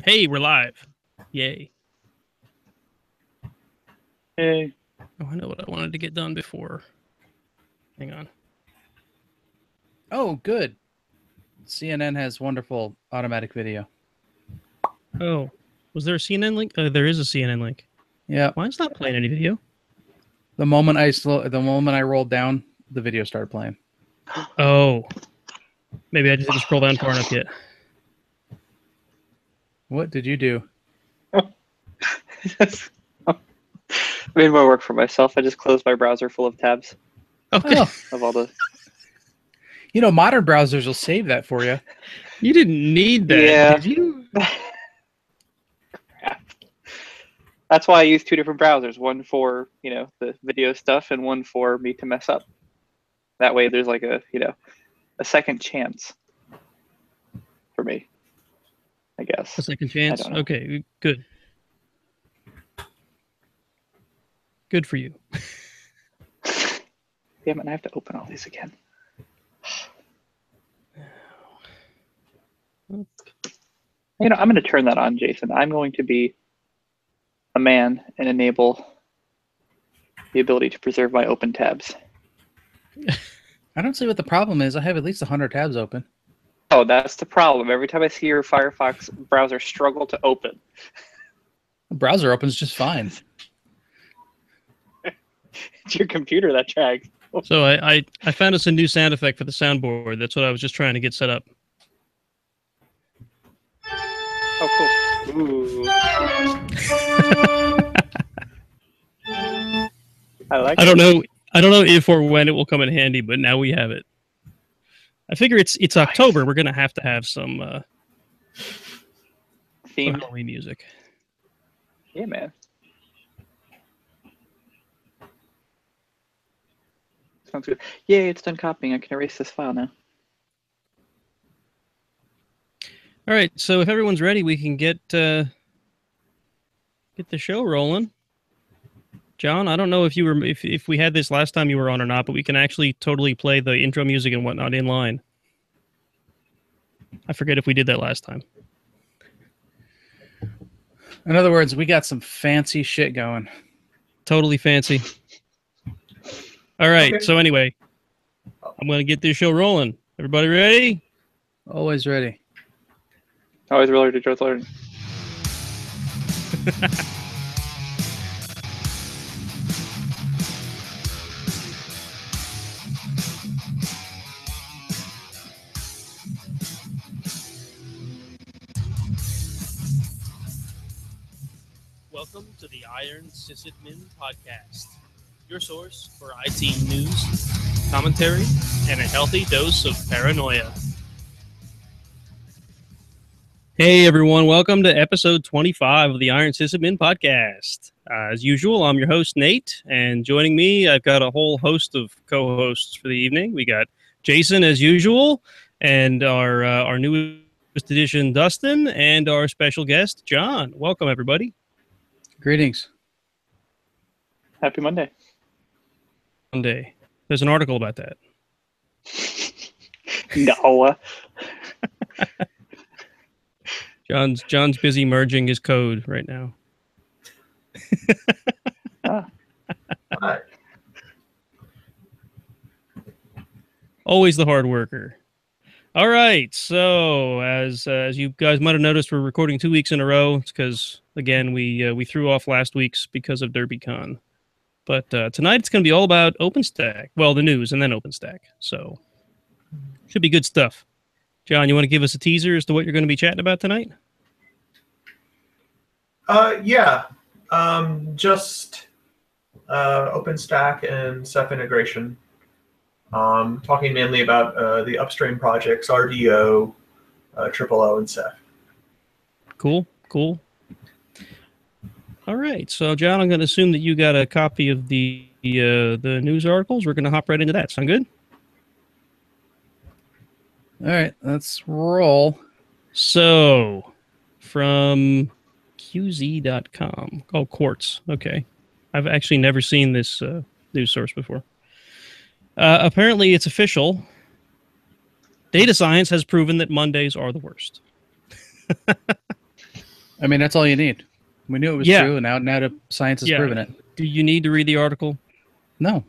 Hey, we're live. Yay. Hey. Oh, I know what I wanted to get done before. Hang on. Oh, good. CNN has wonderful automatic video. Oh, was there a CNN link? There is a CNN link. Yeah. Why is not playing any video? The moment I rolled down, the video started playing. Oh, maybe I just didn't scroll down far enough yet. What did you do? I made more work for myself. I just closed my browser full of tabs Okay. Oh, of all the. you know, modern browsers will save that for you. You didn't need that, Yeah. did you? That's why I use two different browsers. One for the video stuff, and one for me to mess up. That way, there's like a second chance for me. I guess. A second chance? don't know. Okay, good. Good for you. Damn it! I have to open all these again. I'm going to turn that on, Jason. I'm going to be a man and enable the ability to preserve my open tabs. I don't see what the problem is. I have at least 100 tabs open. Oh, that's the problem. Every time I see your Firefox browser struggle to open. The browser opens just fine. It's your computer that drags. So I found us a new sound effect for the soundboard. That's what I was just trying to get set up. Oh, cool. Ooh. I like it. I don't know if or when it will come in handy, but now we have it. I figure it's October. We're gonna have to have some Theme. Halloween music. Yeah, man. Sounds good. Yay, it's done copying. I can erase this file now. All right, so if everyone's ready, we can get the show rolling. John, I don't know if you were if we had this last time you were on or not, but we can actually totally play the intro music and whatnot in line. I forget if we did that last time. In other words, we got some fancy shit going. Totally fancy. All right, Okay. so anyway, I'm going to get this show rolling. Everybody ready? Always ready. Always really to Joe's learning. Welcome to the Iron Sysadmin Podcast, your source for IT news, commentary, and a healthy dose of paranoia. Hey everyone, welcome to episode 25 of the Iron Sysadmin Podcast. As usual, I'm your host, Nate, and joining me, I've got a whole host of co-hosts for the evening. We got Jason, as usual, and our newest edition, Dustin, and our special guest, John. Welcome, everybody. Greetings. Happy Monday. Monday. There's an article about that. No. John's busy merging his code right now. Hi. Always the hard worker. All right, so as you guys might have noticed, we're recording 2 weeks in a row. It's because again we threw off last week's because of DerbyCon. But tonight it's going to be all about Openstack. Well, the news and then Openstack. So should be good stuff. John, you want to give us a teaser as to what you're going to be chatting about tonight? Yeah. Just OpenStack and Ceph integration. Talking mainly about the upstream projects, RDO, OOO, and Ceph. Cool. All right, so John, I'm going to assume that you got a copy of the news articles. We're going to hop right into that. Sound good? All right, let's roll. So, from QZ.com. Oh, Quartz. Okay. I've actually never seen this news source before. Apparently, it's official. Data science has proven that Mondays are the worst. I mean, that's all you need. We knew it was Yeah. true, and now the science has Yeah. proven it. Do you need to read the article? No,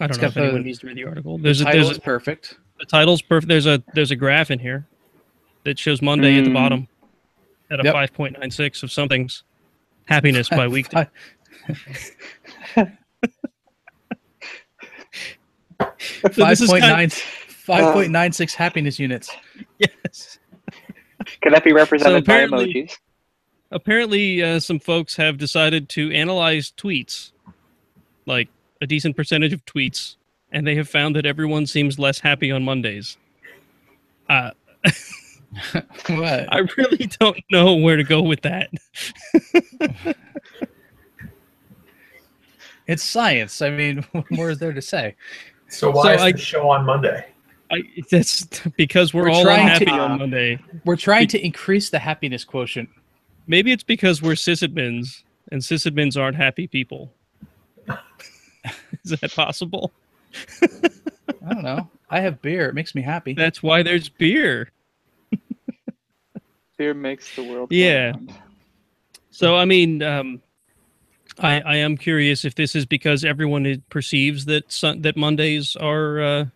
I It's don't know got if anyone the- needs to read the article. the There's title a is perfect. the title's perfect. There's a graph in here that shows Monday at the bottom at a Yep. 5.96 of something's happiness by weekday. Fi- So this is 5.96 happiness units. Yes. Can that be represented by apparently- emojis? Apparently, some folks have decided to analyze tweets, like a decent percentage of tweets, and they have found that everyone seems less happy on Mondays. What? I really don't know where to go with that. It's science. I mean, what more is there to say? So why So is the show on Monday? That's because we're all trying unhappy to- on Monday. We're trying to increase the happiness quotient. Maybe it's because we're sysadmins, and sysadmins aren't happy people. Is that possible? I don't know. I have beer. It makes me happy. That's why there's beer. Fear makes the world go Yeah. round. So, I mean, I am curious if this is because everyone perceives that that Mondays are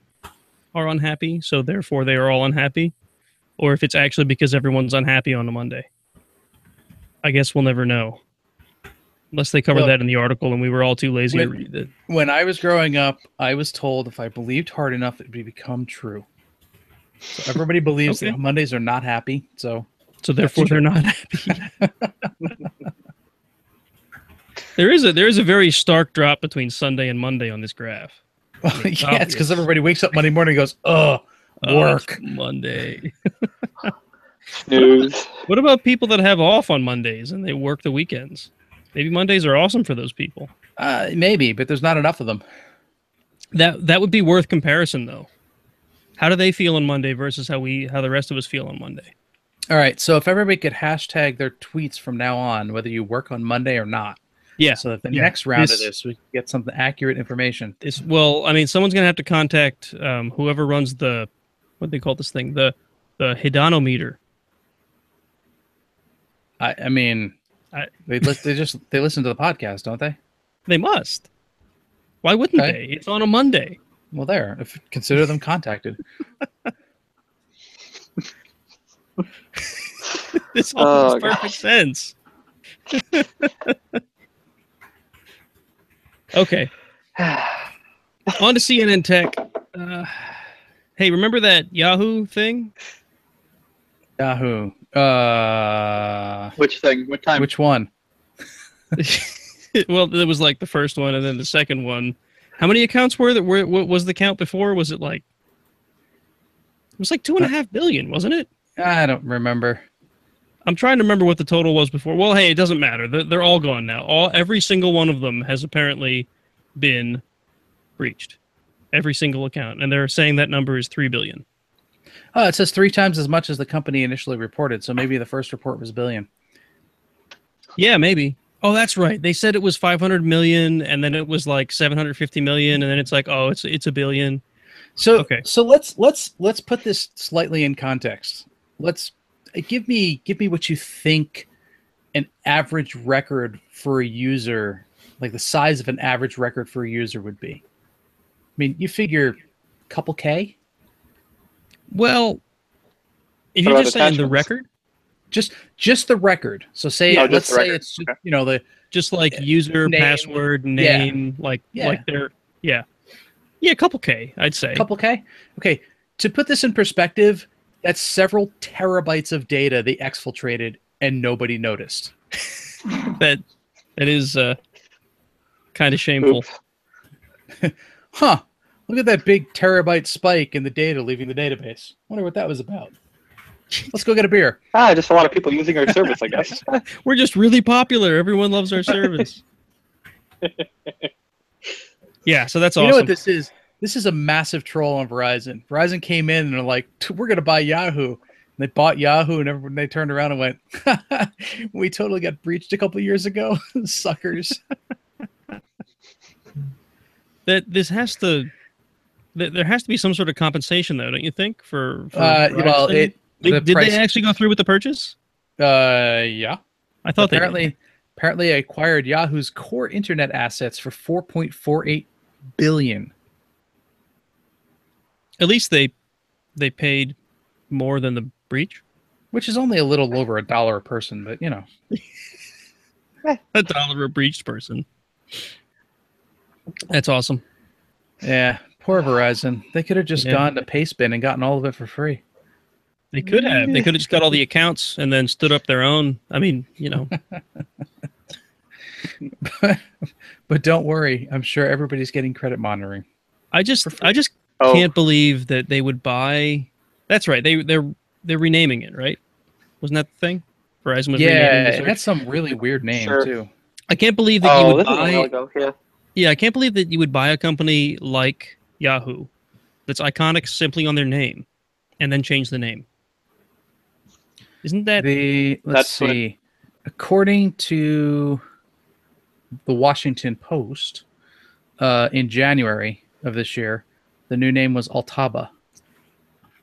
unhappy, so therefore they are all unhappy, or if it's actually because everyone's unhappy on a Monday. I guess we'll never know. Unless they covered Look, that in the article and we were all too lazy to read it. When I was growing up, I was told if I believed hard enough, it would become true. So everybody believes Okay. that Mondays are not happy. So So therefore true. they're not happy. There is a very stark drop between Sunday and Monday on this graph. yeah, it's obvious. because everybody wakes up Monday morning and goes, Oh, work. it's Monday. Snooze. What about people that have off on Mondays and they work the weekends? Maybe Mondays are awesome for those people. Maybe, but there's not enough of them. That would be worth comparison, though. How do they feel on Monday versus how the rest of us feel on Monday? All right. So if everybody could hashtag their tweets from now on, whether you work on Monday or not, Yeah. so that the Yeah. next round This- of this, we can get some accurate information. Well, I mean, someone's gonna have to contact whoever runs the what do they call this thing, the hedanometer. I mean, they listen to the podcast, don't they? They must. Why wouldn't Okay. they? It's on a Monday. Well, there. Consider them contacted. This all Oh, makes perfect sense. Okay. On to CNN Tech. Hey, remember that Yahoo thing? Yahoo. Which thing? What time? Which one? Well, it was like the first one, and then the second one. How many accounts were there? What was the count before? Was it like? It was like 2.5 billion, wasn't it? I don't remember. I'm trying to remember what the total was before. Well, hey, it doesn't matter. They're all gone now. Every single one of them has apparently been breached. Every single account, and they're saying that number is 3 billion. Oh, it says 3 times as much as the company initially reported. So maybe the first report was billion. Yeah, maybe. Oh, that's right. They said it was 500 million, and then it was like 750 million, and then it's like, oh, it's a billion. So Okay. So let's put this slightly in context. Let's give me what you think an average record for a user, like the size of an average record for a user would be. I mean, you figure a couple K? Well, if What you're about just saying the attachments? record, Just the record. So say Oh, just let's the say record. it's just, Okay. the just like user, Name. password, name, like their a couple K, I'd say. couple K. Okay, to put this in perspective, that's several terabytes of data they exfiltrated and nobody noticed. That is kind of shameful. Oops. Huh. Look at that big terabyte spike in the data leaving the database. Wonder what that was about. Let's go get a beer. Just a lot of people using our service, I guess. We're just really popular. Everyone loves our service. Yeah, so that's You awesome. know what this is? This is a massive troll on Verizon. Verizon came in and they're like, we're going to buy Yahoo. And they bought Yahoo and everyone, they turned around and went, we totally got breached a couple years ago. Suckers. That this has to. There has to be some sort of compensation, though, don't you think? For Well, Verizon? the did price, they actually go through with the purchase? yeah. I thought they did. Apparently, I acquired Yahoo's core internet assets for $4.48 billion. At least they paid more than the breach. Which is only a little over $1 a person, but you know. $1 a breached person. That's awesome. Yeah, poor Verizon. They could have just Yeah. gone to Pastebin and gotten all of it for free. They could have. They could have just got all the accounts and then stood up their own. I mean, you know. But don't worry, I'm sure everybody's getting credit monitoring. I just Oh. can't believe that they would buy. That's right. They're renaming it, right? Wasn't that the thing? Verizon was renaming Yeah, the it search. had some really weird name Sure. too. I can't believe that you Oh, would this is a while buy. ago. Yeah. Yeah, I can't believe that you would buy a company like Yahoo that's iconic simply on their name and then change the name. Isn't that Let's That's what- see. According to the Washington Post, in January of this year, the new name was Altaba.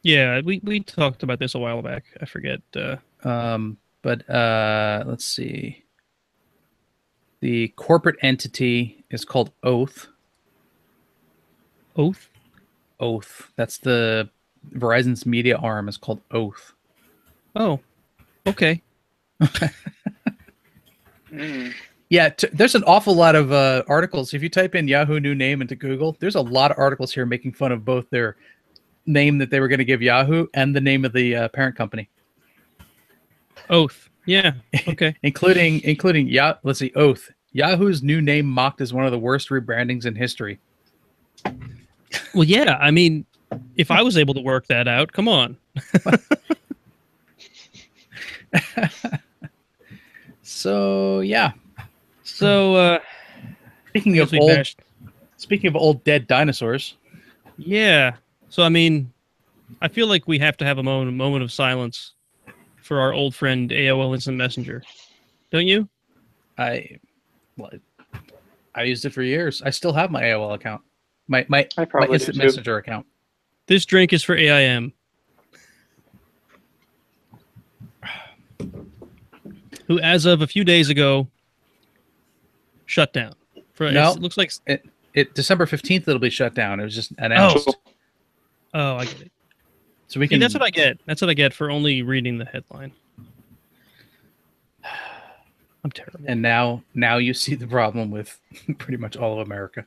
Yeah, we talked about this a while back. I forget. But let's see. The corporate entity is called Oath. Oath? Oath. That's the Verizon's media arm is called Oath. Oh, okay. Mm. Yeah, there's an awful lot of articles. If you type in Yahoo new name into Google, there's a lot of articles here making fun of both their name that they were going to give Yahoo and the name of the parent company, Oath. Yeah. Okay. including let's see, Oath. Yahoo's new name mocked as one of the worst rebrandings in history. Well, yeah. I mean, if I was able to work that out, come on. So yeah. So, Speaking I of guess we old, bashed- speaking of old dead dinosaurs, yeah. So, I mean, I feel like we have to have a moment of silence for our old friend AOL Instant Messenger. Don't you? I used it for years. I still have my AOL account, my I probably Instant do too. Messenger account. This drink is for AIM, who, as of a few days ago, shut down. No. It looks like. It December 15th it'll be shut down. It was just announced. Oh, I get it. So we See, can. that's what I get. That's what I get for only reading the headline. I'm terrible. And now you see the problem with pretty much all of America.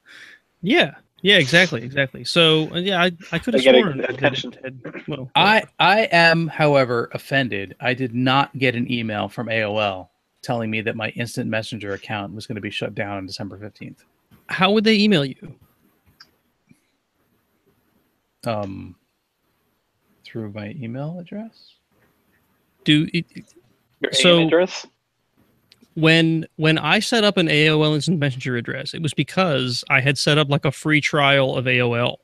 Yeah. Yeah. Exactly. So yeah, I could have They get sworn that attention. it had- well, I am, however, offended. I did not get an email from AOL telling me that my Instant Messenger account was going to be shut down on December 15th. how would they email you? Through my email address. Do Your So- AIM address? when I set up an AOL Instant Messenger address, it was because I had set up like a free trial of AOL.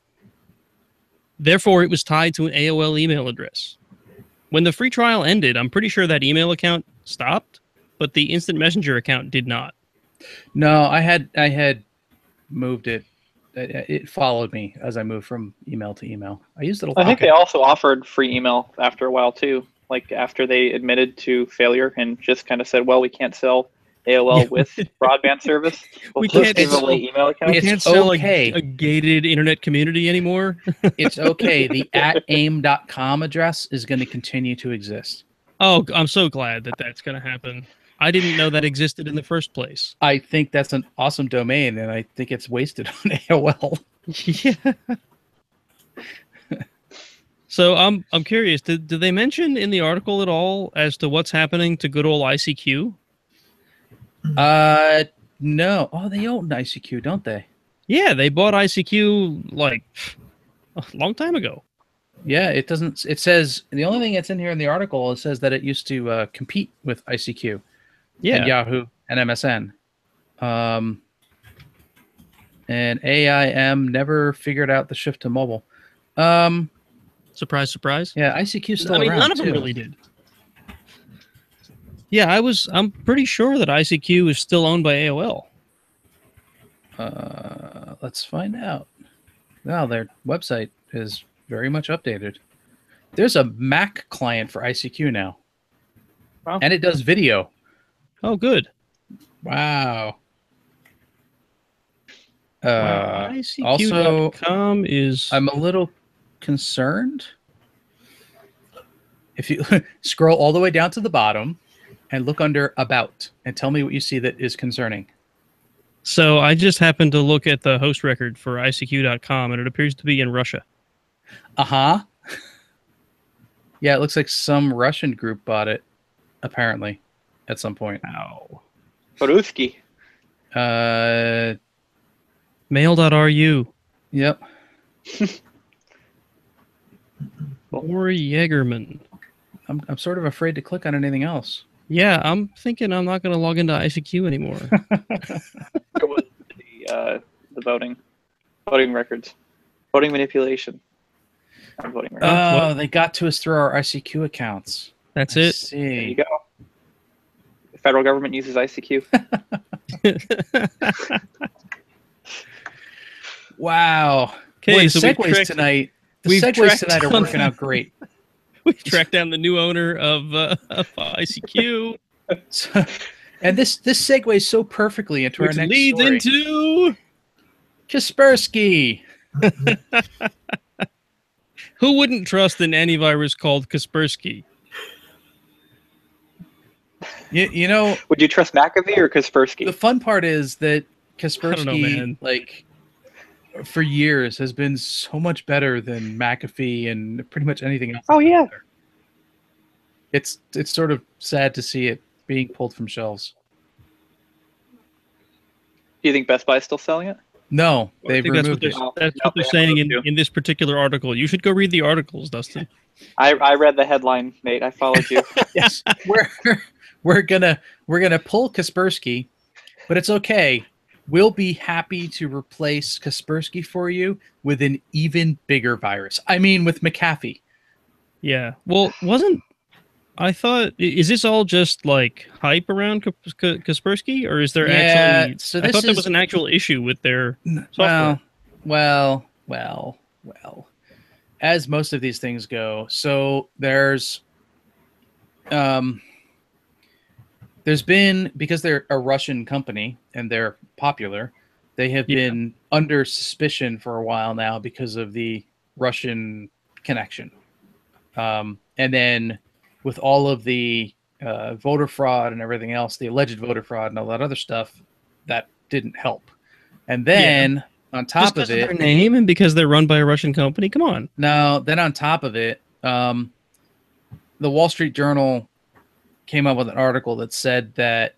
Therefore, it was tied to an AOL email address. When the free trial ended, I'm pretty sure that email account stopped, but the Instant Messenger account did not. No, I had moved it. It followed me as I moved from email to email. I used it a lot. I think they also offered free email after a while too. Like after they admitted to failure and just kind of said, "Well, we can't sell AOL Yeah. with broadband service. We We'll can't just give sell- away email accounts." We It's can't sell okay. a gated internet community anymore. It's okay. The @aim.com address is going to continue to exist. Oh, I'm so glad that that's going to happen. I didn't know that existed in the first place. I think that's an awesome domain, and I think it's wasted on AOL. Yeah. So I'm curious. Did they mention in the article at all as to what's happening to good old ICQ? No. Oh, they own ICQ, don't they? Yeah, they bought ICQ like a long time ago. Yeah, it doesn't. It says the only thing that's in here in the article, it says that it used to compete with ICQ, Yeah. and Yahoo, and MSN. And AIM never figured out the shift to mobile. Surprise, surprise. Yeah, ICQ's still I mean, around. none of them too. really did. Yeah, I'm pretty sure that ICQ is still owned by AOL. Let's find out. Well, their website is very much updated. There's a Mac client for ICQ now. Wow. And it does video. Oh, good. Wow. Wow. Also, ICQ.com is. I'm a little concerned. If you scroll all the way down to the bottom and look under About and tell me what you see that is concerning. So I just happened to look at the host record for ICQ.com, and it appears to be in Russia. Uh-huh. Yeah, it looks like some Russian group bought it, apparently, at some point. Ow. Boruski. Mail.ru. Yep. Or Yegerman. I'm sort of afraid to click on anything else. Yeah, I'm thinking I'm not going to log into ICQ anymore. It was the voting records, voting manipulation. Not voting records. Oh, they got to us through our ICQ accounts. That's I it. See. There you go. The federal government uses ICQ. Wow. Okay, Boy, the so segues tonight. The we've segues tracked tonight are down- working out great. We've tracked down the new owner of ICQ, So, and this segues so perfectly into which our next leads story. into Kaspersky. who wouldn't trust an antivirus called Kaspersky? You know, Would you trust McAfee or Kaspersky? the fun part is that I don't know, Kaspersky, man. like, for years has been so much better than McAfee and pretty much anything else. Oh, yeah. It's sort of sad to see it being pulled from shelves. Do you think Best Buy is still selling it? No, I they've think that's what removed it. that's No, what they're they saying have in, to. in this particular article. You should go read the articles, Dustin. I read the headline, Nate. I followed you. Yes, we're gonna pull Kaspersky, but it's okay. We'll be happy to replace Kaspersky for you with an even bigger virus. I mean, with McAfee. Yeah. Well, I thought, is this all just like hype around Kaspersky, or is there Yeah, actually? so I this thought there is- was an actual issue with their software. Well. As most of these things go, so there's been, because they're a Russian company and they're popular, they have been under suspicion for a while now because of the Russian connection. And then with all of the voter fraud and everything else, the alleged voter fraud and all that other stuff, that didn't help. And then on Just top because of of it, their name and because they're run by a Russian company. Come on. then on top of it, the Wall Street Journal came up with an article that said that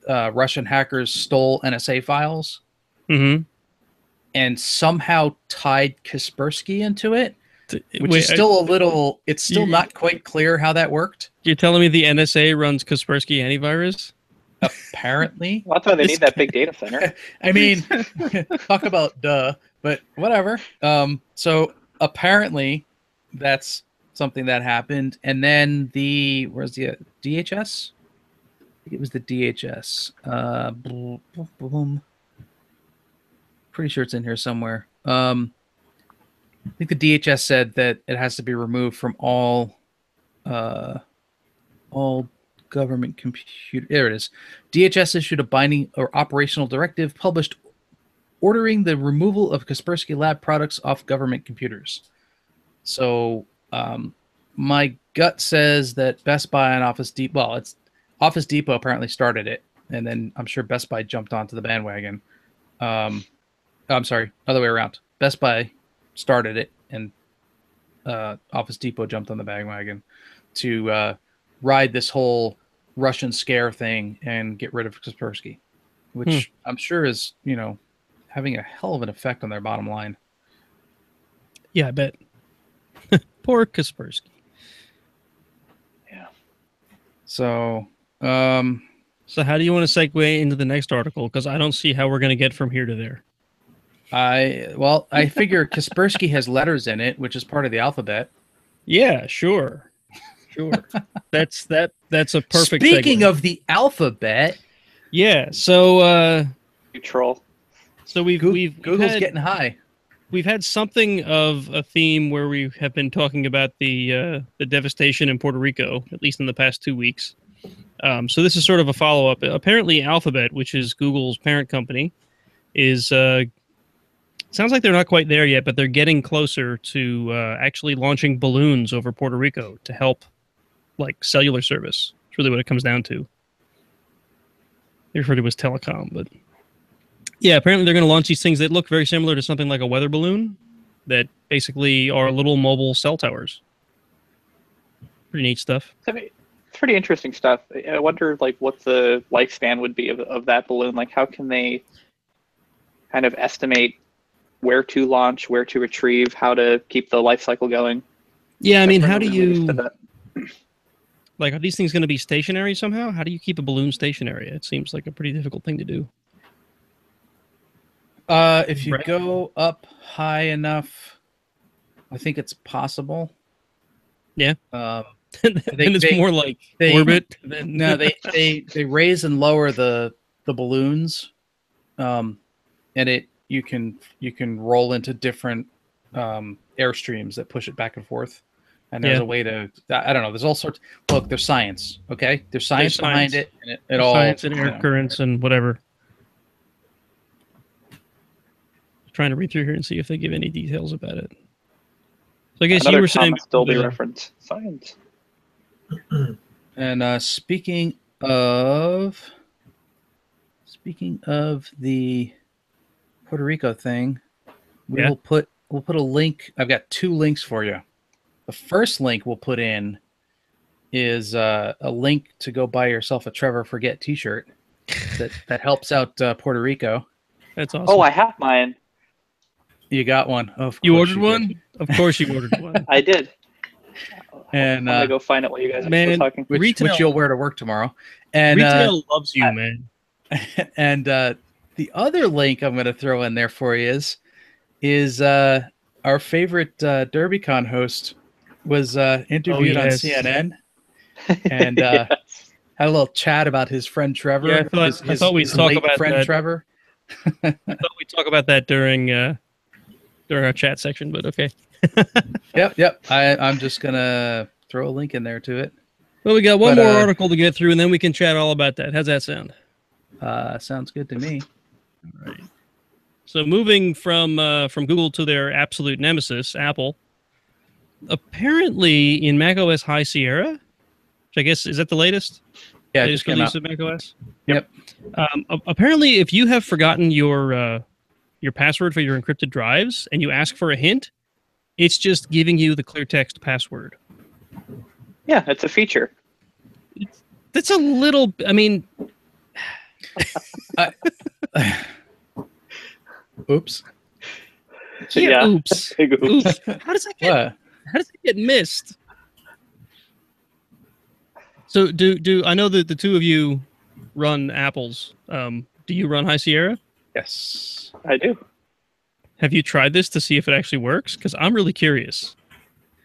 Russian hackers stole NSA files Mm-hmm. and somehow tied Kaspersky into it, which Wait, is still a little, it's still you- not quite clear how that worked. You're telling me the NSA runs Kaspersky antivirus? Apparently. Well, that's why they This need that big data center. I mean, talk about duh, but whatever. So apparently that's something that happened. And then where's the DHS? I think it was the DHS. Boom. Pretty sure it's in here somewhere. I think the DHS said that it has to be removed from all government computer. There it is. DHS issued a binding or operational directive published ordering the removal of Kaspersky Lab products off government computers. So my gut says that Best Buy and Office Depot, well, it's Office Depot apparently started it, and then I'm sure Best Buy jumped onto the bandwagon. I'm sorry, other way around. Best Buy started it, and Office Depot jumped on the bandwagon to ride this whole Russian scare thing and get rid of Kaspersky, which I'm sure is, having a hell of an effect on their bottom line. Yeah, I bet. Poor Kaspersky. Yeah. So, So how do you want to segue into the next article? Because I don't see how we're going to get from here to there. I figure Kaspersky has letters in it, which is part of the alphabet. Yeah, sure. That's a perfect Speaking segue. of the alphabet, Yeah, so You troll. we've Google's had, getting high. we've had something of a theme where we have been talking about the devastation in Puerto Rico, at least in the past 2 weeks. So this is sort of a follow-up. Apparently, Alphabet, which is Google's parent company, is sounds like they're not quite there yet, but they're getting closer to actually launching balloons over Puerto Rico to help, like, cellular service. It's really what it comes down to. They refer to it as telecom, but yeah, apparently they're going to launch these things that look very similar to something like a weather balloon that basically are little mobile cell towers. Pretty neat stuff. It's pretty interesting stuff. I wonder, like, what the lifespan would be of that balloon. Like, how can they kind of estimate where to launch, where to retrieve, how to keep the life cycle going? Yeah, I mean, how I've do never really you... understood that. Like, are these things going to be stationary somehow? How do you keep a balloon stationary? It seems like a pretty difficult thing to do. If you Right. go up high enough, I think it's possible. Yeah. Um, And it's more like orbit than... no, they raise and lower the balloons, and you can roll into different airstreams that push it back and forth. And there's Yeah. a way to, I don't know. There's all sorts. Look, there's science. Okay, there's science There's behind science. it, and it all science and you air know. currents and whatever. Trying to read through here and see if they give any details about it. So I guess Another you were saying... Thomas Dolby reference. Science. And speaking of the Puerto Rico thing, Yeah. we'll put a link. I've got 2 links for you. The first link we'll put in is a link to go buy yourself a Trevor Forget T-shirt that helps out Puerto Rico. That's awesome. Oh, I have mine. You got one. Of You course ordered did. one? Of course you ordered one. I did. And I'm gonna go find it while you guys are man, still talking. which Retail- you'll wear to work tomorrow. And Retail loves you, man. and the other link I'm going to throw in there for you is our favorite DerbyCon host was interviewed on yes. CNN and had a little chat about his friend Trevor. Yeah, I thought we'd his talk late about friend that. Trevor. I thought we'd talk about that during our chat section, but okay. Yep. I'm just gonna throw a link in there to it. Well, we got one But, more article to get through, and then we can chat all about that. How's that sound? Sounds good to me. All right. So moving from Google to their absolute nemesis, Apple. Apparently, in macOS High Sierra, which I guess is that the latest? Yeah, it Latest just came release out. of macOS. Yep. Apparently, if you have forgotten your password for your encrypted drives and you ask for a hint, it's just giving you the clear text password. Yeah, it's a feature. That's a little. I mean, Oops. yeah. Oops. Big oops. Oops. How does that get? What? How does it get missed? So do I know that the two of you run Apples? Do you run High Sierra? Yes. I do. Have you tried this to see if it actually works? Because I'm really curious.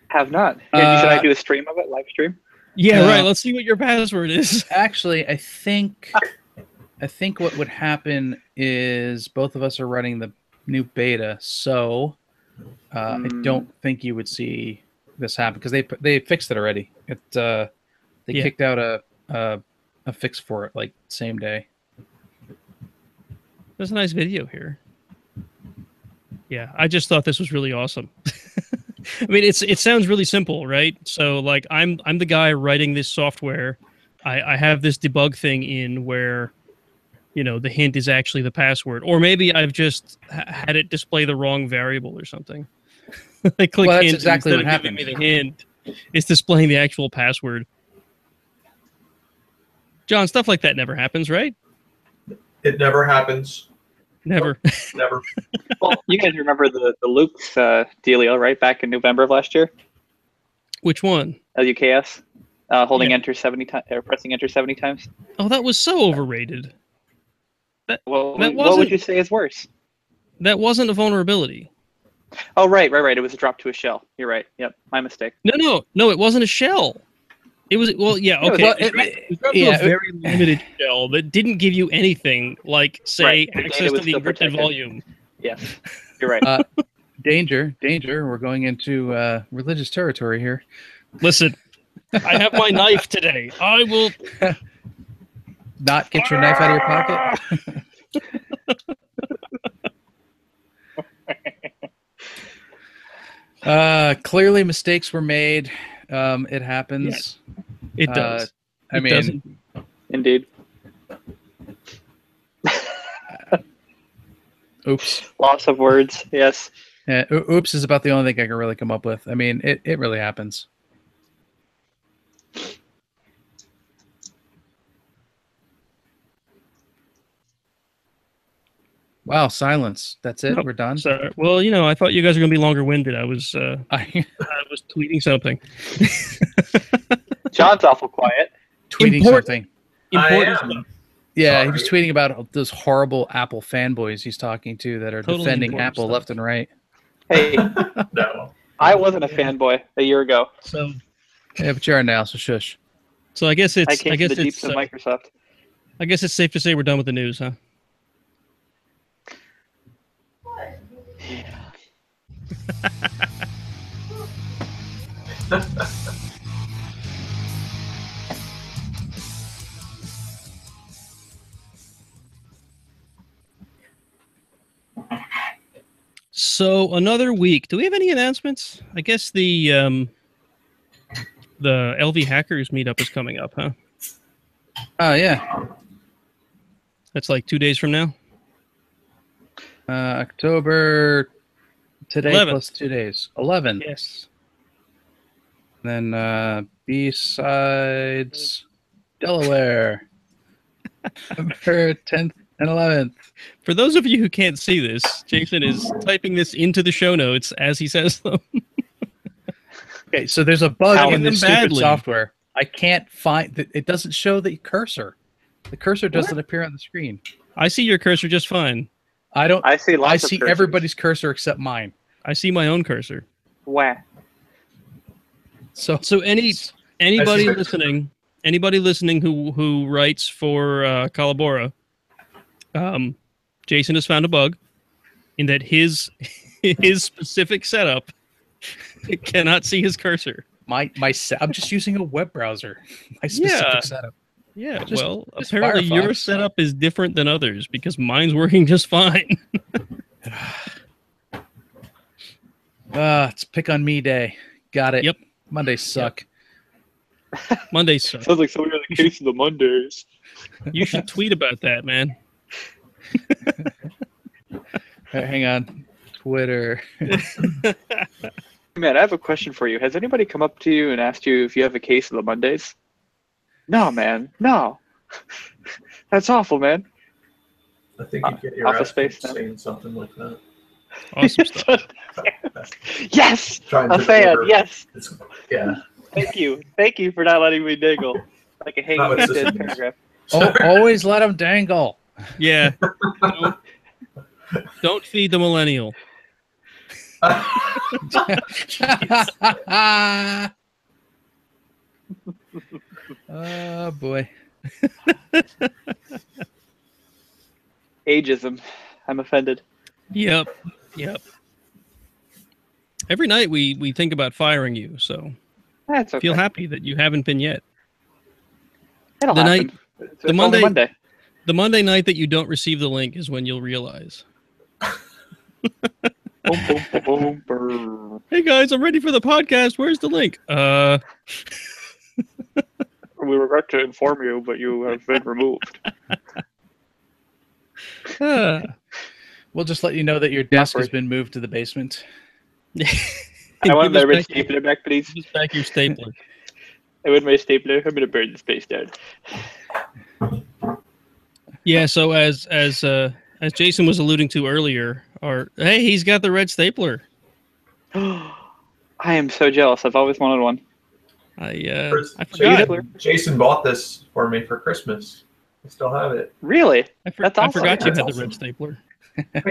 Have not. Here, should I do a stream of it? Live stream? Yeah, right. Let's see what your password is. Actually, I think what would happen is both of us are running the new beta, so I don't think you would see this happen because they fixed it already. They kicked out a fix for it like same day. There's a nice video here. Yeah, I just thought this was really awesome. I mean, it sounds really simple, right? So, like, I'm the guy writing this software. I have this debug thing in where, you know, the hint is actually the password, or maybe I've just had it display the wrong variable or something. I click Well, that's hint, exactly and what instead of giving happened. me the hint, it's displaying the actual password. John, stuff like that never happens, right? It never happens. Never. Never. Well, you guys remember the Luke's dealio, right? Back in November of last year? Which one? LUKS? Holding Yeah. enter 70 times, or pressing enter 70 times? Oh, that was so overrated. Well, That what wasn't- would you say is worse? That wasn't a vulnerability. Oh, right. It was a drop to a shell. You're right. Yep, my mistake. No, it wasn't a shell. It was, well, yeah, It was- okay. well, It dropped to a very limited shell that didn't give you anything like, say, Right, the data access to was the still encrypted protected. volume. Yes, you're right. Danger! We're going into religious territory here. Listen, I have my knife today. I will. not get your knife out of your pocket? Clearly, mistakes were made. It happens. It does. I mean, doesn't. Indeed. Oops. Loss of words. Yes. Yeah, oops is about the only thing I can really come up with. I mean, it really happens. Wow, silence. That's it. Nope. We're done. So, well, I thought you guys were going to be longer winded. I was I was tweeting something. John's awful quiet. tweeting Important. something. Important I am. stuff. Yeah, he was Sorry. tweeting about those horrible Apple fanboys he's talking to that are Totally defending important Apple stuff. left and right. Hey, No. I wasn't a fanboy a year ago. So Yeah, but you are now, so shush. I guess it's I came from the deeps it's of Microsoft. I guess it's safe to say we're done with the news, huh? So another week. Do we have any announcements? I guess the LV Hackers meetup is coming up, huh? Oh, yeah. That's like 2 days from now. October today 11th. plus 2 days. 11. Yes. Then B-sides Delaware. November 10th and 11th. For those of you who can't see this, Jason is typing this into the show notes as he says them. Okay, so there's a bug How in them this stupid badly. software. I can't find it. Doesn't show the cursor. The cursor doesn't appear on the screen. I see your cursor just fine. I don't. I see lots I of see cursors. everybody's cursor except mine. I see my own cursor. Wah. So So anybody I see- listening who writes for Collabora, Jason has found a bug in that his specific setup cannot see his cursor. I'm just using a web browser. My specific Yeah. setup. Yeah, Just apparently your Firefox. setup is different than others because mine's working just fine. It's pick on me day. Got it. Yep. Mondays suck. Mondays suck. Sounds like somebody on the case of the Mondays. You should tweet about that, man. Hang on. Twitter. Man, I have a question for you. Has anybody come up to you and asked you if you have a case of the Mondays? No, man. No. That's awful, man. I think you'd get your Office ass Space kicked now. saying something like that. Awesome stuff. Yes! Trying A to fan, deliver. yes. Yeah. Thank you. Thank you for not letting me dangle like a Not with hanging dead sysadmins. paragraph. Always let them dangle. Yeah. Don't feed the millennial. Oh boy. Ageism. I'm offended. Yep. Every night we think about firing you, so That's okay. feel happy that you haven't been yet. It'll the happen. night- It's the only Monday- The Monday night that you don't receive the link is when you'll realize. Boom, boom, boom, boom, brr. Hey guys, I'm ready for the podcast. Where's the link? We regret to inform you, but you have been removed. We'll just let you know that your desk has Awkward. been moved to the basement. I want Give my us red back- stapler back, please. give us back your stapler. I want my stapler. I'm gonna burn this place down. Yeah. So as Jason was alluding to earlier, hey, he's got the red stapler. I am so jealous. I've always wanted one. I forgot. Stapler? Jason bought this for me for Christmas. I still have it. Really? That's I awesome. forgot you That's had the awesome. red stapler.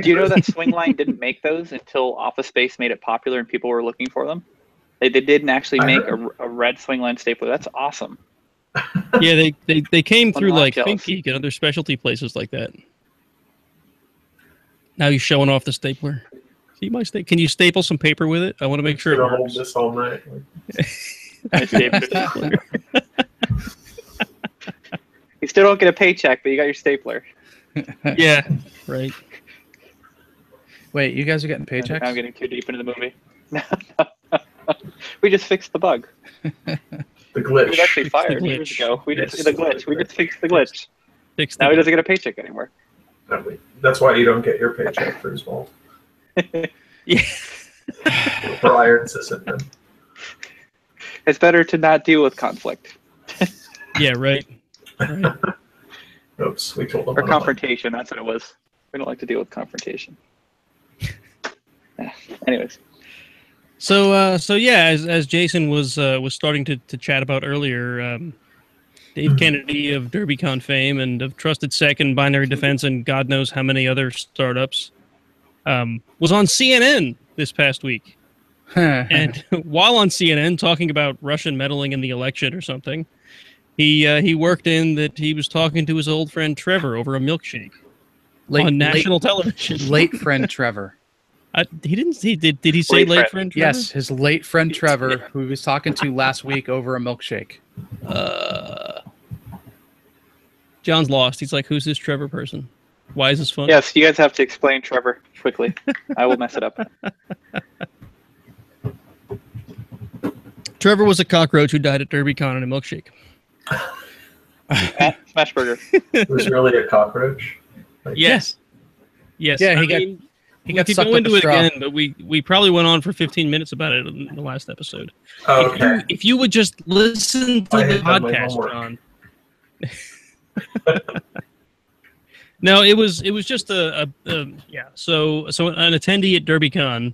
Do you know that Swingline didn't make those until Office Space made it popular and people were looking for them? They didn't actually I make heard. a red Swingline stapler. That's awesome. Yeah, they came through I'm not like jealous. ThinkGeek and other specialty places like that. Now he's showing off the stapler. See my Can you staple some paper with it? I want to make sure it Gonna hold works. this all night. My stapler. He's still don't get a paycheck, but you got your stapler. Yeah, right. Wait, you guys are getting Now I'm paychecks? getting too deep into the movie. We just fixed the bug. The He glitch. was actually Fix the fired years glitch. ago. We just Yes. the glitch. We just fixed the glitch. Fix the Now he glitch. doesn't get a paycheck anymore. That's why you don't get your paycheck for his fault. Yeah. For Iron Sysadmin. It's better to not deal with conflict Yeah, right. Right. Oops, we told him. or confrontation. That's what it was. We don't like to deal with confrontation. Anyways, So yeah, as Jason was starting to chat about earlier, Dave Kennedy of DerbyCon fame and of Trusted Second, Binary Defense, and God knows how many other startups, was on CNN this past week. And while on CNN talking about Russian meddling in the election or something, he worked in that he was talking to his old friend Trevor over a milkshake on national television. Late friend Trevor. He didn't. He did. Did he say late friend Trevor? Yes, his late friend Trevor, who he was talking to last week over a milkshake. John's lost. He's like, "Who's this Trevor person? Why is this fun?" yes, you guys have to explain Trevor quickly. I will mess it up. Trevor was a cockroach who died at DerbyCon in a milkshake. At Smashburger. It was really a cockroach. Like, Yes. Yes. Yeah, I he got mean, he we got could sucked go up into a it straw. again, but we probably went on for 15 minutes about it in the last episode. Okay. If you would just listen to I the had done my podcast, homework. John. No, it was just yeah. So an attendee at DerbyCon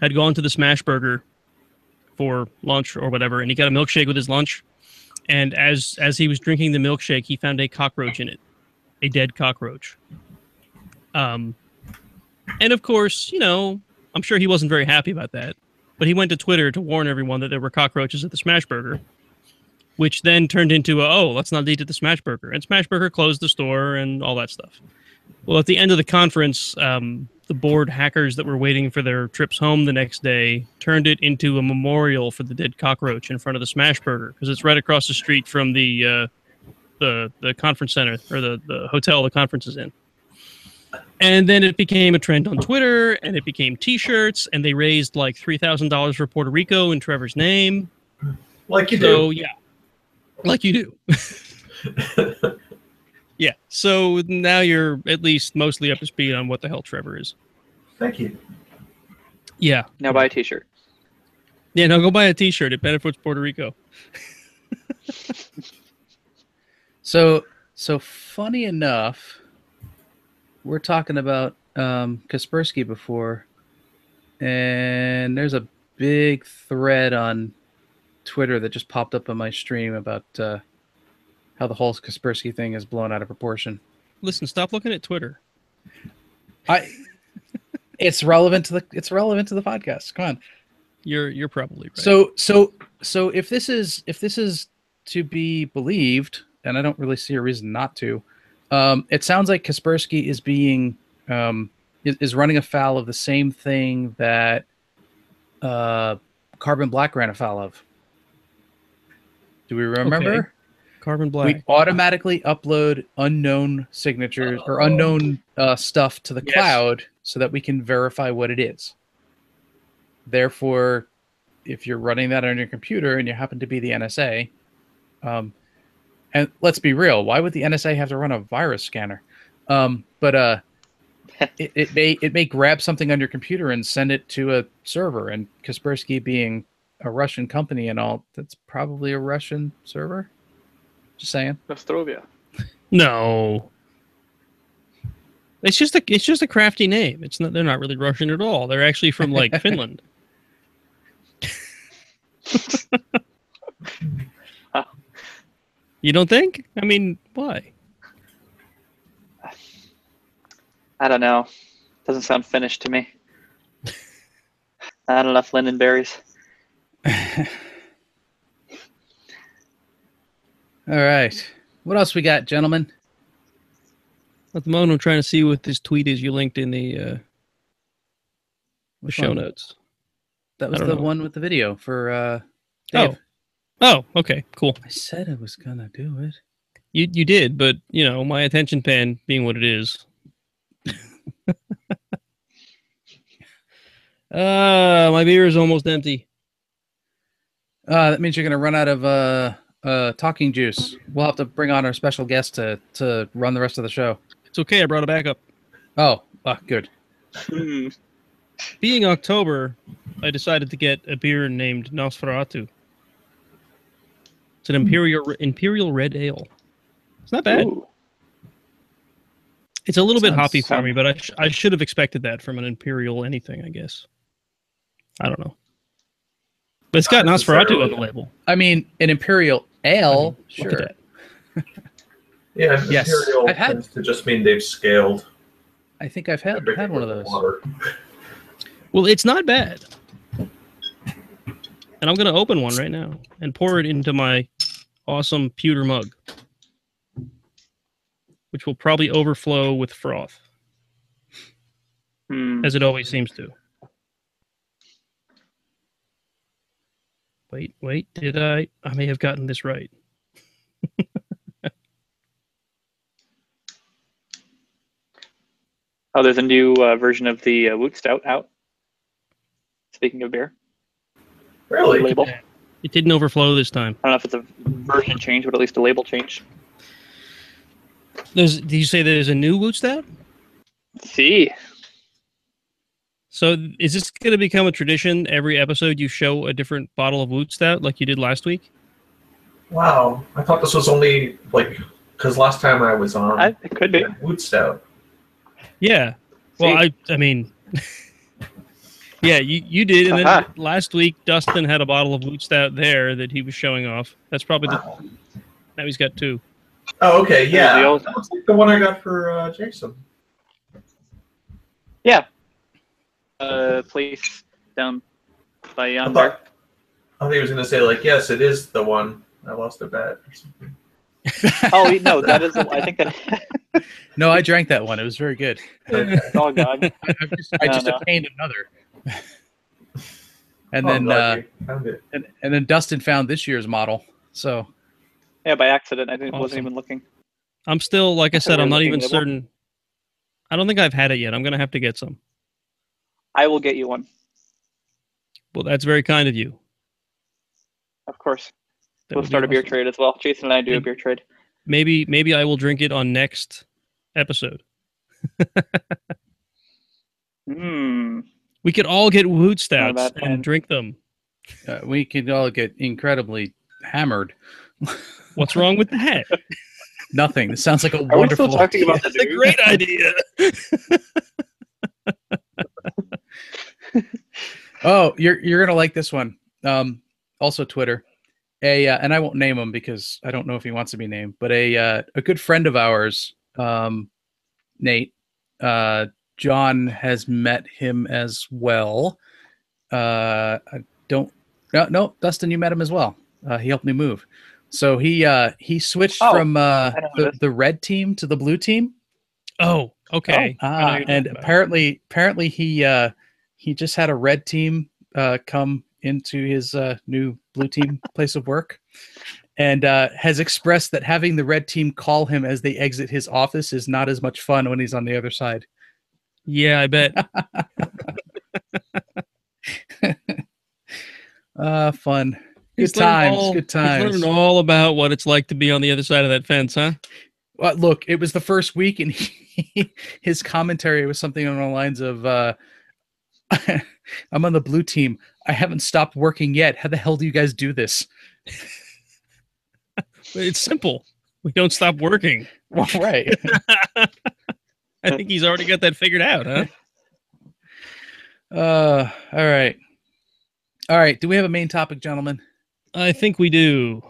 had gone to the Smashburger for lunch or whatever, and he got a milkshake with his lunch. And as he was drinking the milkshake, he found a cockroach in it, a dead cockroach. And of course, you know, I'm sure he wasn't very happy about that. But he went to Twitter to warn everyone that there were cockroaches at the Smashburger, which then turned into let's not eat at the Smashburger. And Smashburger closed the store and all that stuff. Well, at the end of the conference, the board hackers that were waiting for their trips home the next day turned it into a memorial for the dead cockroach in front of the Smashburger because it's right across the street from the conference center or the hotel the conference is in. And then it became a trend on Twitter, and it became T-shirts, and they raised like $3,000 for Puerto Rico in Trevor's name. Like you So do. yeah, like you do. Yeah. So now you're at least mostly up to speed on what the hell Trevor is. Thank you. Yeah. Now buy a t-shirt. Yeah. No, go buy a T-shirt. It benefits Puerto Rico. So funny enough, we're talking about Kaspersky before, and there's a big thread on Twitter that just popped up on my stream about how the whole Kaspersky thing is blown out of proportion. Listen, stop looking at Twitter. It's relevant to the podcast. Come on. You're probably right. So if this is to be believed, and I don't really see a reason not to, it sounds like Kaspersky is being is running afoul of the same thing that Carbon Black ran afoul of. Do we remember? Okay. Carbon Black. We automatically upload unknown signatures or unknown stuff to the cloud so that we can verify what it is. Therefore, if you're running that on your computer and you happen to be the NSA, and let's be real, why would the NSA have to run a virus scanner? But it may grab something on your computer and send it to a server. And Kaspersky being a Russian company and all, that's probably a Russian server. Just saying. Nostrovia. No. It's just a crafty name. It's not. They're not really Russian at all. They're actually from like Finland. You don't think? I mean, why? I don't know. Doesn't sound finished to me. Not enough lingonberries. All right. What else we got, gentlemen? At the moment, I'm trying to see what this tweet is you linked in the Which show one? notes. That was I the don't know. one with the video for Dave. Oh, okay, cool. I said I was gonna do it. You did, but you know, my attention span being what it is. My beer is almost empty. That means you're going to run out of talking juice. We'll have to bring on our special guest to run the rest of the show. It's okay. I brought it back up. Oh, good. Being October, I decided to get a beer named Nosferatu. It's an imperial red ale. It's not bad. Ooh. It's a little bit hoppy for sound- me, but I should have expected that from an imperial anything, I guess. I don't know. But it's got Not Nosferatu on the necessarily. label. I mean, an imperial ale, Look at sure. that. Yeah, Yes, imperial I've had- tends to just mean they've scaled. I think I've had everything one of with those. water. Well, it's not bad. And I'm going to open one right now and pour it into my awesome pewter mug, which will probably overflow with froth, as it always seems to. Wait, did I? I may have gotten this right. Oh, there's a new version of the Woot Stout out. Speaking of beer, Really? label. It didn't overflow this time. I don't know if it's a version change, but at least a label change. Did you say there's a new Woot Stout? See, So is this going to become a tradition? Every episode you show a different bottle of Woot Stout like you did last week? Wow. I thought this was only like because last time I was on it could be. Woot Stout. Yeah. Well, I mean, yeah, you did, and then Aha. last week Dustin had a bottle of Woot Stout there that he was showing off. That's probably Wow. now he's got two. Oh, okay, yeah. the old- That looks like the one I got for Jason. Yeah. Place down by yonder. I thought he was going to say, like, yes, it is the one. I lost a bet or something. Oh no, that is. I think that. No, I drank that one. It was very good. Oh god. I just No. obtained another. And Oh, I'm then glad you found it. and then Dustin found this year's model. So Yeah, by accident. I didn't, Awesome. wasn't even looking. I'm still, like I That's a said, I'm not weird even looking label. certain. I don't think I've had it yet. I'm going to have to get some. I will get you one, Well, that's very kind of you. of course. That We'll would be start a beer awesome. trade as well. Jason and I do a And- beer trade. Maybe I will drink it on next episode. We could all get Woot Stouts bad plan. and drink them. we could all get incredibly hammered. What's wrong with that? Nothing. This sounds like a Are we still wonderful. talking about the That's a dude? great idea. Oh, you're gonna like this one. Also Twitter. And I won't name him because I don't know if he wants to be named, but a good friend of ours, Nate, John has met him as well. I don't. No, Dustin, you met him as well. He helped me move. So he switched Oh, from know who it is. the red team to the blue team. Oh, okay. I know you're And talking about. apparently he just had a red team come into his new blue team place of work, and has expressed that having the red team call him as they exit his office is not as much fun when he's on the other side. Yeah, I bet. Fun. He's Good times. learning Good He's times. learning all about what it's like to be on the other side of that fence, huh? Well, look, it was the first week, and his commentary was something on the lines of, "I'm on the blue team. I haven't stopped working yet. How the hell do you guys do this?" It's simple. We don't stop working. Well, right. I think he's already got that figured out, huh? All right. All right. Do we have a main topic, gentlemen? I think we do.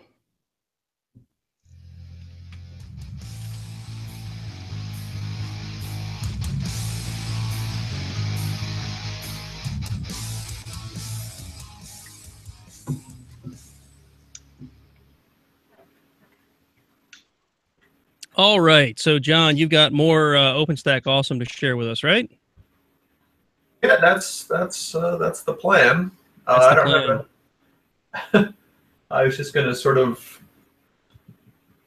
All right. So, John, you've got more OpenStack awesome to share with us, right? Yeah, that's the plan. That's I the don't plan. have a. I was just going to sort of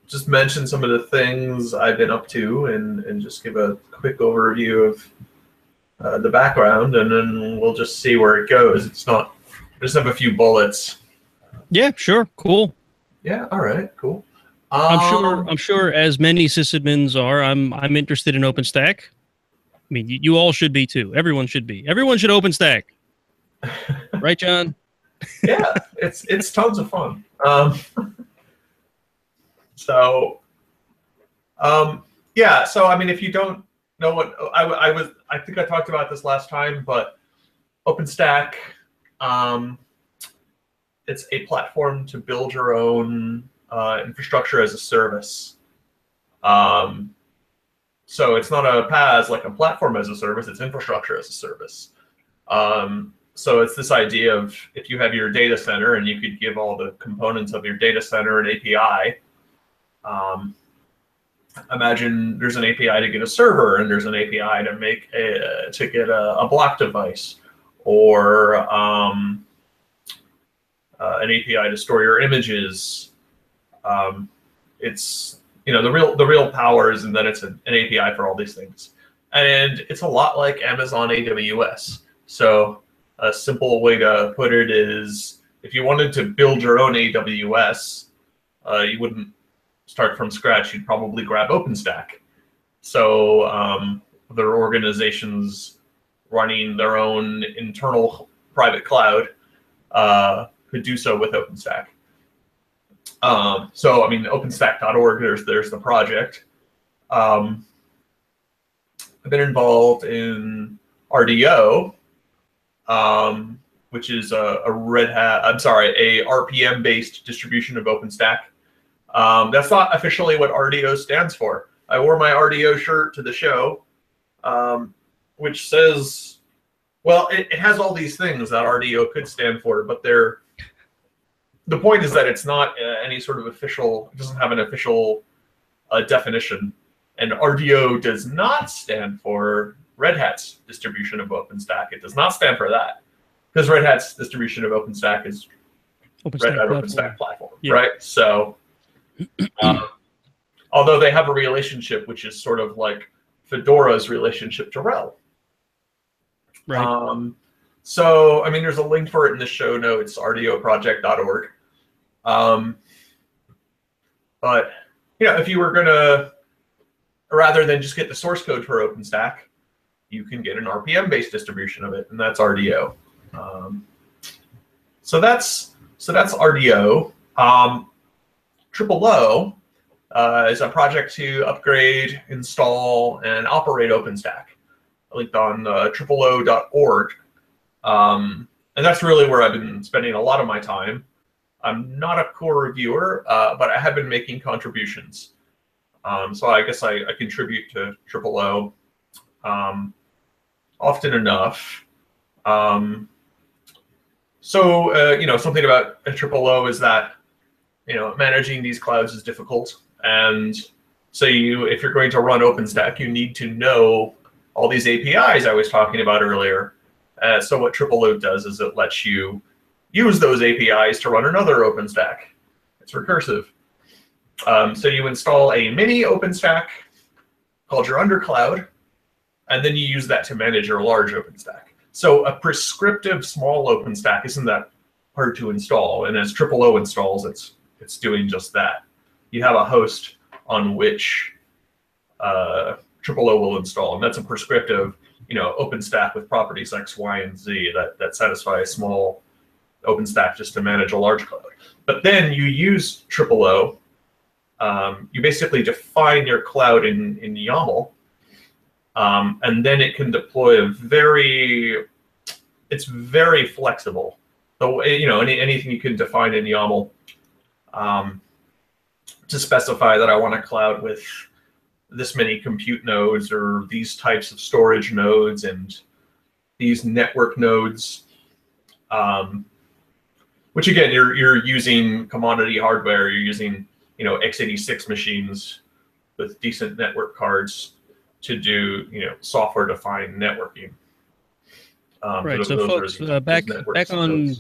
just mention some of the things I've been up to and just give a quick overview of the background, and then we'll just see where it goes. It's not, I just have a few bullets. Yeah, sure, cool. Yeah, all right, cool. I'm sure as many sysadmins are, I'm interested in OpenStack. I mean, you all should be too. Everyone should be. Everyone should OpenStack. Right, John? Yeah, it's tons of fun. Yeah, so I mean, if you don't know what I think I talked about this last time, but OpenStack, it's a platform to build your own infrastructure as a service. So it's not a PaaS like a platform as a service; it's infrastructure as a service. So it's this idea of if you have your data center and you could give all the components of your data center an API. Imagine there's an API to get a server, and there's an API to make to get a block device, or an API to store your images. It's the real power is, and then it's an API for all these things, and it's a lot like Amazon AWS. So a simple way to put it is, if you wanted to build your own AWS, you wouldn't start from scratch. You'd probably grab OpenStack. So there are organizations running their own internal private cloud could do so with OpenStack. So I mean, openstack.org, there's the project. I've been involved in RDO, which is a RPM-based distribution of OpenStack. That's not officially what RDO stands for. I wore my RDO shirt to the show, which says, well, it has all these things that RDO could stand for, but the point is that it's not any sort of official, it doesn't have an official definition. And RDO does not stand for Red Hat's distribution of OpenStack. It does not stand for that, because Red Hat's distribution of OpenStack is Red Hat OpenStack platform, yeah. Right? So, although they have a relationship which is sort of like Fedora's relationship to RHEL. Right. So, I mean, there's a link for it in the show notes, rdoproject.org. But, if you were going to, rather than just get the source code for OpenStack, you can get an RPM-based distribution of it, and that's RDO. So that's RDO. Triple O is a project to upgrade, install, and operate OpenStack. I linked on tripleo.org. And that's really where I've been spending a lot of my time. I'm not a core reviewer, but I have been making contributions. So I guess I contribute to Triple O often enough. Something about a Triple O is that managing these clouds is difficult, and so if you're going to run OpenStack, you need to know all these APIs I was talking about earlier. So what Triple O does is it lets you use those APIs to run another OpenStack. It's recursive. So you install a mini OpenStack called your undercloud, and then you use that to manage your large OpenStack. So a prescriptive small OpenStack isn't that hard to install, and as Triple O installs, it's doing just that. You have a host on which Triple O will install, and that's a prescriptive, OpenStack with properties X, Y, and Z that satisfy a small OpenStack just to manage a large cloud. But then you use Triple O. You basically define your cloud in YAML, and then it can deploy it's very flexible. So anything you can define in YAML to specify that I want a cloud with this many compute nodes or these types of storage nodes and these network nodes, which again, you're using commodity hardware. You're using x86 machines with decent network cards to do software-defined networking. Right. So folks, back on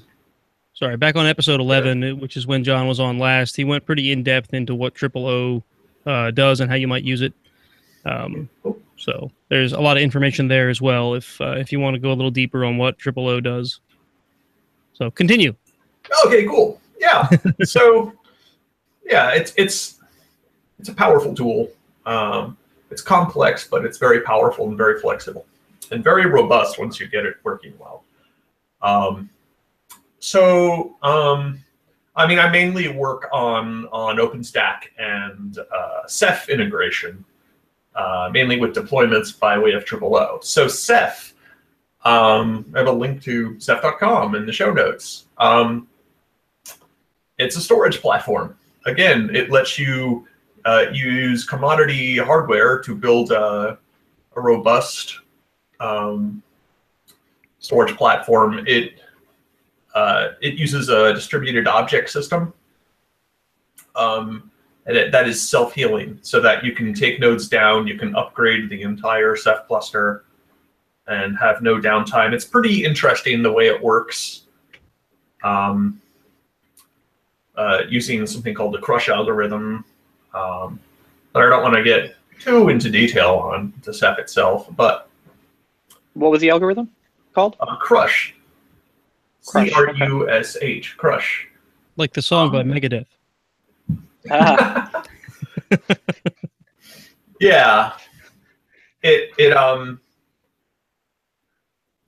sorry, back on episode 11, which is when John was on last, he went pretty in depth into what Triple O does and how you might use it. So there's a lot of information there as well if you want to go a little deeper on what Triple O does. So continue. Okay, cool. Yeah. So yeah, it's a powerful tool. It's complex, but it's very powerful and very flexible and very robust once you get it working well. I mean, I mainly work on OpenStack and Ceph integration, mainly with deployments by way of Triple O. So Ceph, I have a link to Ceph.com in the show notes. It's a storage platform. Again, it lets you use commodity hardware to build a robust storage platform. It uses a distributed object system, and that is self-healing, so that you can take nodes down, you can upgrade the entire Ceph cluster, and have no downtime. It's pretty interesting the way it works. Using something called the crush algorithm, but I don't want to get too into detail on the Ceph itself. But what was the algorithm called? Crush. Crush. CRUSH. Crush. Like the song by Megadeth. Yeah.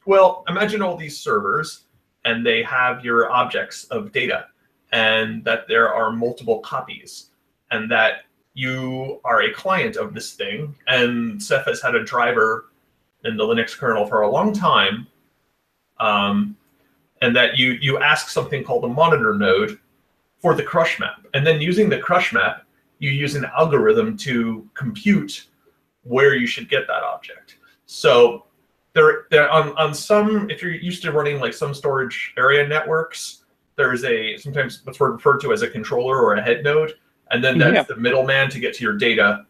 Well, imagine all these servers, and they have your objects of data, and that there are multiple copies, and that you are a client of this thing, and Ceph has had a driver in the Linux kernel for a long time, and that you ask something called a monitor node for the crush map. And then using the crush map, you use an algorithm to compute where you should get that object. So there on some, if you're used to running like some storage area networks, there's sometimes what's referred to as a controller or a head node, and then that's the middleman to get to your data.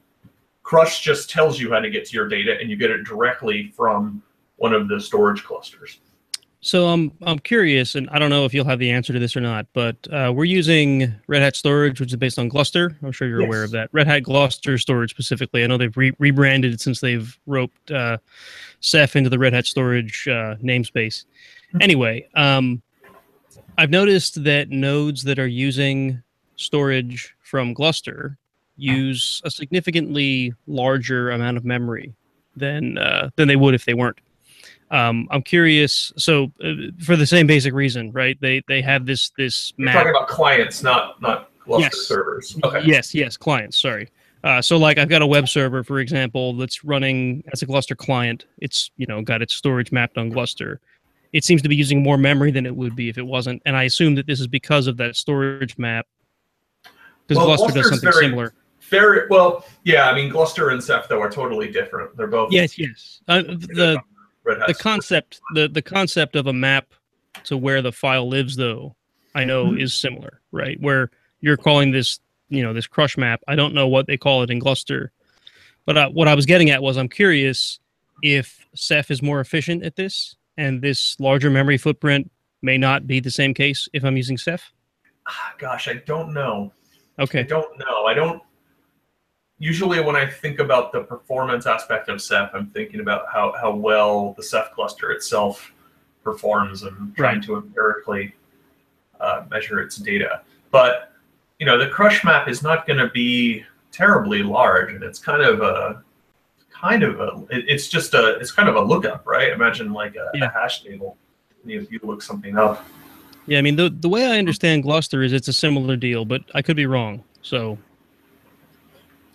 Crush just tells you how to get to your data, and you get it directly from one of the storage clusters. So I'm curious, and I don't know if you'll have the answer to this or not, but we're using Red Hat Storage, which is based on Gluster. I'm sure you're aware of that. Red Hat Gluster Storage specifically. I know they've rebranded it since they've roped Ceph into the Red Hat Storage namespace. Anyway, I've noticed that nodes that are using storage from Gluster use a significantly larger amount of memory than they would if they weren't. I'm curious. So for the same basic reason, right? They have this You're map. talking about clients, not Gluster servers. Okay. Yes, clients. Sorry. So like I've got a web server, for example, that's running as a Gluster client. It's got its storage mapped on Gluster. It seems to be using more memory than it would be if it wasn't. And I assume that this is because of that storage map. Because Gluster does something similar. Very well, yeah. I mean, Gluster and Ceph though are totally different. They're both yes. The concept of a map to where the file lives, though, I know is similar, right? Where you're calling this, this crush map. I don't know what they call it in Gluster, but what I was getting at was I'm curious if Ceph is more efficient at this, and this larger memory footprint may not be the same case if I'm using Ceph. Gosh, I don't know. Okay. I don't know. Usually when I think about the performance aspect of Ceph, I'm thinking about how well the Ceph cluster itself performs and trying to empirically measure its data. But, the crush map is not going to be terribly large, and it's it's kind of a lookup, right? Imagine like a hash table. You look something up. Yeah, I mean, the way I understand Gluster is it's a similar deal, but I could be wrong. So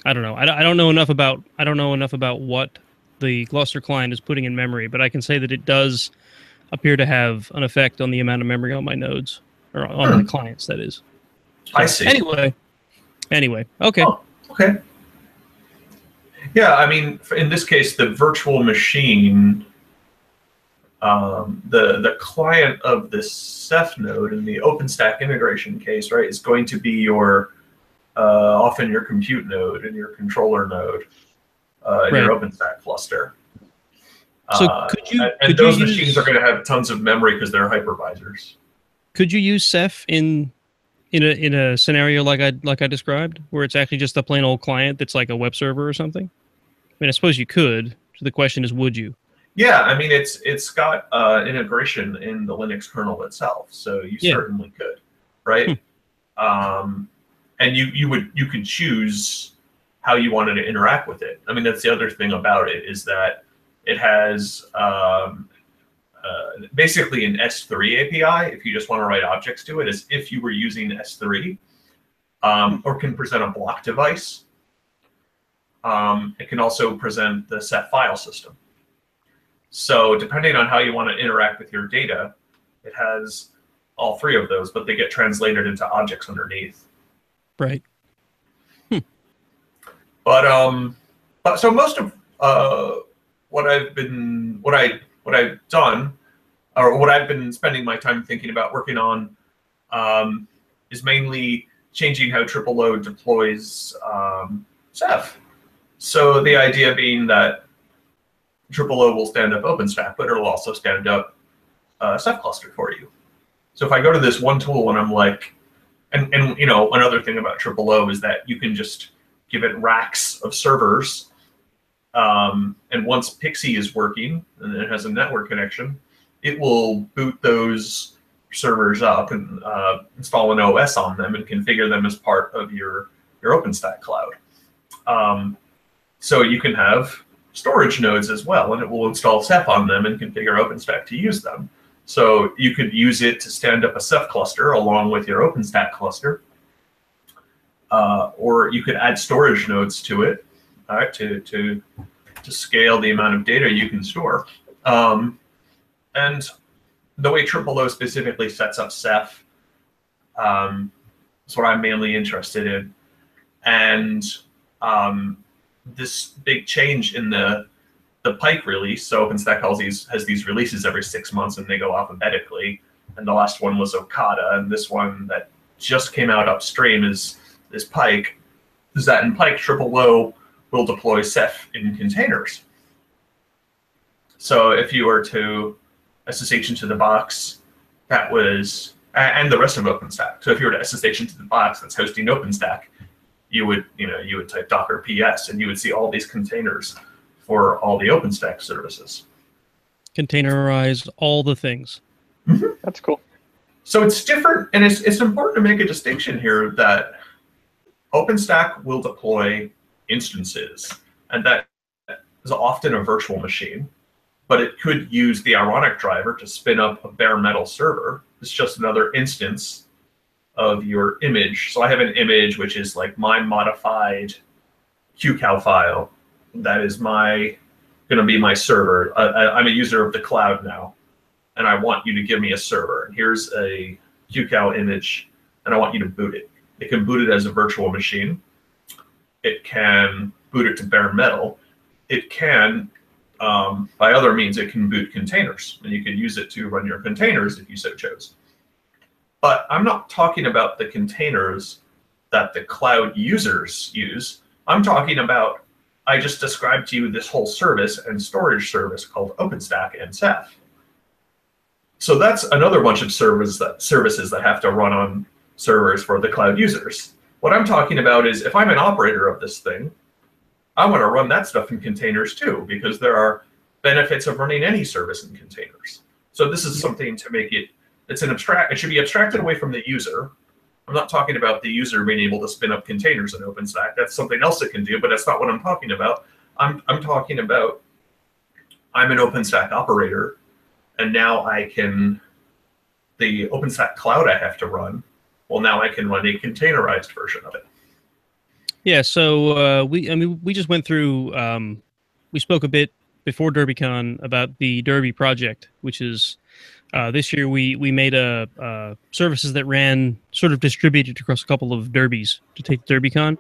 I don't know. I don't know enough about what the Gluster client is putting in memory, but I can say that it does appear to have an effect on the amount of memory on my nodes, or on my clients, that is. So, I see. Anyway, okay. Oh, okay. Yeah, I mean, in this case, the virtual machine, the client of this Ceph node in the OpenStack integration case, right, is going to be your often your compute node and your controller node in your OpenStack cluster. So could those machines are going to have tons of memory because they're hypervisors. Could you use Ceph in a scenario like I described, where it's actually just a plain old client that's like a web server or something? I mean, I suppose you could. So the question is, would you? Yeah, I mean, it's got integration in the Linux kernel itself, so you Yeah. certainly could, right? And you could choose how you wanted to interact with it. I mean, that's the other thing about it, is that it has basically an S3 API. If you just want to write objects to it, as if you were using S3, or can present a block device. It can also present the Ceph file system. So depending on how you want to interact with your data, it has all three of those, but they get translated into objects underneath. Right. But so most of what I've done, or what I've been spending my time thinking about working on, is mainly changing how Triple-O deploys Ceph. So the idea being that Triple-O will stand up OpenStack, but it'll also stand up a Ceph cluster for you. So if I go to this one tool and I'm like, and you know, another thing about Triple-O is that you can just give it racks of servers, and once Pixie is working and it has a network connection, it will boot those servers up and install an OS on them and configure them as part of your OpenStack cloud. So you can have storage nodes as well, and it will install Ceph on them and configure OpenStack to use them. So you could use it to stand up a Ceph cluster along with your OpenStack cluster, or you could add storage nodes to it, to scale the amount of data you can store. And the way Triple-O specifically sets up Ceph is what I'm mainly interested in. And this big change in the Pike release, so OpenStack has these releases every 6 months, and they go alphabetically. And the last one was Okada, and this one that just came out upstream is Pike. Is that in Pike, Triple-O will deploy Ceph in containers. So if you were to SSH into the box, that was, and the rest of OpenStack. So if you were to SSH into the box that's hosting OpenStack, you would type docker ps, and you would see all these containers for all the OpenStack services. Containerize all the things. Mm-hmm. That's cool. So it's different, and it's important to make a distinction here that OpenStack will deploy instances, and that is often a virtual machine, but it could use the Ironic driver to spin up a bare metal server. It's just another instance of your image. So I have an image which is like my modified QCOW file. That is going to be my server. I'm a user of the cloud now, and I want you to give me a server. And here's a QCOW image, and I want you to boot it. It can boot it as a virtual machine. It can boot it to bare metal. It can, by other means, it can boot containers, and you can use it to run your containers if you so chose. But I'm not talking about the containers that the cloud users use. I'm talking about, I just described to you this whole service and storage service called OpenStack and Ceph. So that's another bunch of services that have to run on servers for the cloud users. What I'm talking about is, if I'm an operator of this thing, I want to run that stuff in containers too, because there are benefits of running any service in containers. So this is something to make it, it should be abstracted away from the user. I'm not talking about the user being able to spin up containers in OpenStack. That's something else it can do, but that's not what I'm talking about. I'm talking about, I'm an OpenStack operator, and now the OpenStack cloud I have to run, well, now I can run a containerized version of it. Yeah, so we just went through, we spoke a bit before DerbyCon about the Derby project, which is this year we made services that ran sort of distributed across a couple of derbies to take DerbyCon,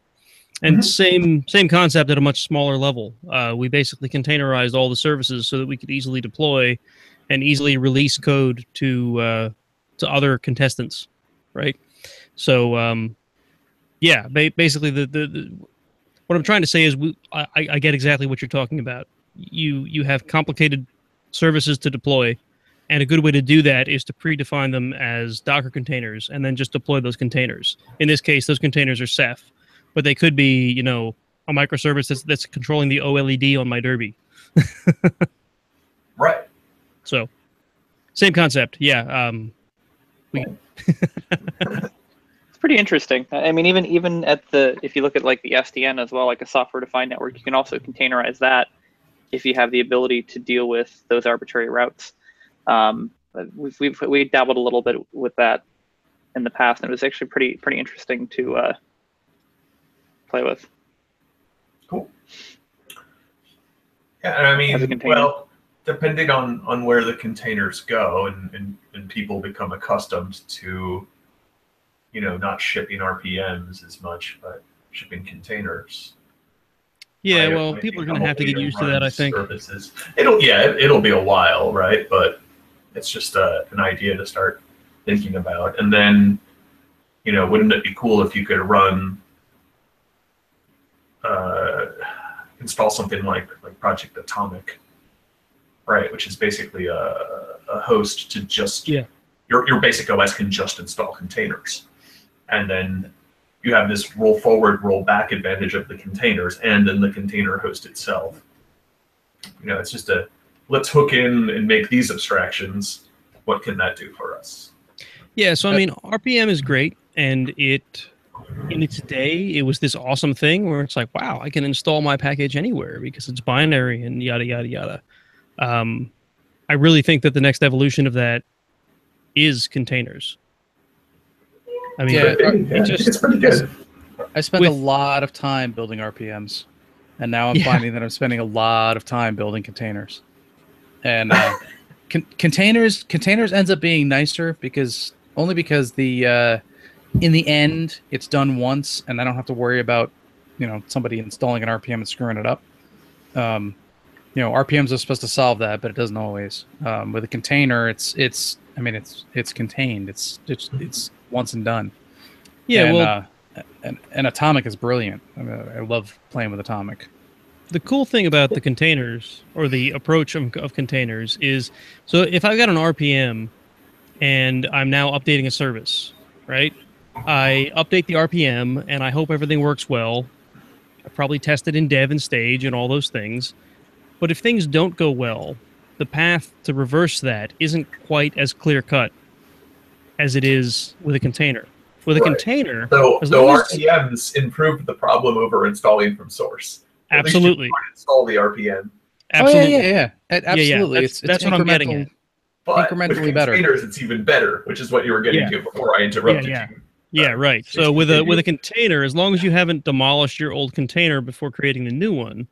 and same concept at a much smaller level. We basically containerized all the services so that we could easily deploy and easily release code to other contestants, right? So yeah, basically what I'm trying to say is I get exactly what you're talking about. You have complicated services to deploy, And a good way to do that is to predefine them as Docker containers and then just deploy those containers. In this case, those containers are Ceph, but they could be, you know, a microservice that's controlling the OLED on my Derby. Right. So, same concept. Yeah. It's pretty interesting. I mean, even at if you look at like the SDN as well, like a software-defined network, you can also containerize that if you have the ability to deal with those arbitrary routes. We dabbled a little bit with that in the past, and it was actually pretty interesting to play with. Cool. Yeah, and I mean, well, depending on where the containers go, and people become accustomed to, you know, not shipping RPMs as much, but shipping containers. Yeah, well, people are going to have to get used to that, I think. Services. It'll be a while, right? But it's just an idea to start thinking about. And then, you know, wouldn't it be cool if you could install something like Project Atomic, right? Which is basically a host to just your basic OS can just install containers, and then you have this roll forward, roll back advantage of the containers and then the container host itself. You know, it's just let's hook in and make these abstractions. What can that do for us? Yeah, so I mean, RPM is great, and in its day, it was this awesome thing where it's like, wow, I can install my package anywhere because it's binary and yada, yada, yada. I really think that the next evolution of that is containers. I mean, it's pretty good. I spent a lot of time building RPMs, and now I'm finding that I'm spending a lot of time building containers. And containers ends up being nicer because the in the end it's done once, and I don't have to worry about, you know, somebody installing an RPM and screwing it up. You know, RPMs are supposed to solve that, but it doesn't always. With a container, it's contained. It's once and done. Yeah, and Atomic is brilliant. I mean, I love playing with Atomic. The cool thing about the containers, or the approach of containers, is, so if I've got an RPM and I'm now updating a service, right? I update the RPM and I hope everything works well. I probably test it in dev and stage and all those things. But if things don't go well, the path to reverse that isn't quite as clear-cut as it is with a container. With a container, so RPMs improved the problem over installing from source. Absolutely. Install the RPM. Absolutely. Absolutely. That's what I'm getting at. But incrementally with better. Containers, it's even better, which is what you were getting to before I interrupted you. Yeah, right. So with a container, as long as you haven't demolished your old container before creating the new one,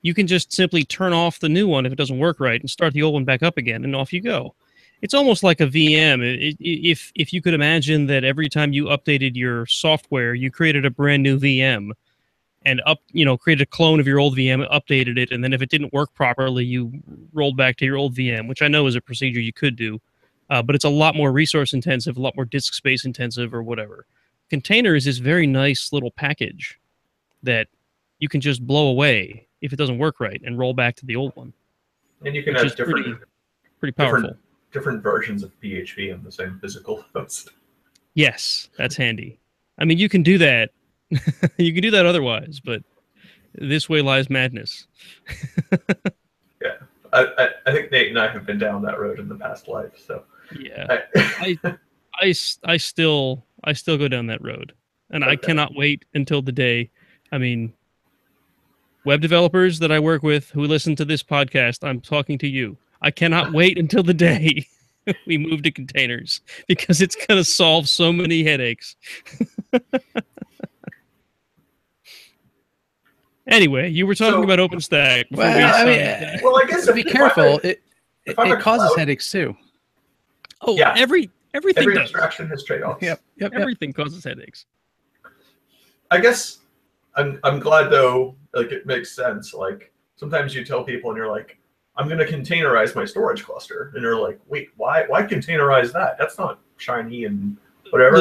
you can just simply turn off the new one if it doesn't work right and start the old one back up again, and off you go. It's almost like a VM. If you could imagine that every time you updated your software, you created a brand new VM and created a clone of your old VM, updated it, and then if it didn't work properly, you rolled back to your old VM, which I know is a procedure you could do, but it's a lot more resource intensive, a lot more disk space intensive, or whatever. Container is this very nice little package that you can just blow away if it doesn't work right and roll back to the old one. And you can have pretty powerful. Different versions of PHP on the same physical host. Yes, that's handy. I mean, you can do that. You can do that otherwise, but this way lies madness. Yeah, I think Nate and I have been down that road in the past life. So yeah, I still go down that road, and I cannot wait until the day. I mean, web developers that I work with who listen to this podcast, I'm talking to you. I cannot wait until the day we move to containers, because it's going to solve so many headaches. Anyway, you were talking about OpenStack. Well, I guess be careful. It causes headaches too. Oh, yeah. Every abstraction has trade-offs. Yep. Everything causes headaches. I guess I'm glad though. Like, it makes sense. Like, sometimes you tell people and you're like, I'm going to containerize my storage cluster, and they're like, wait, why containerize that? That's not shiny and whatever.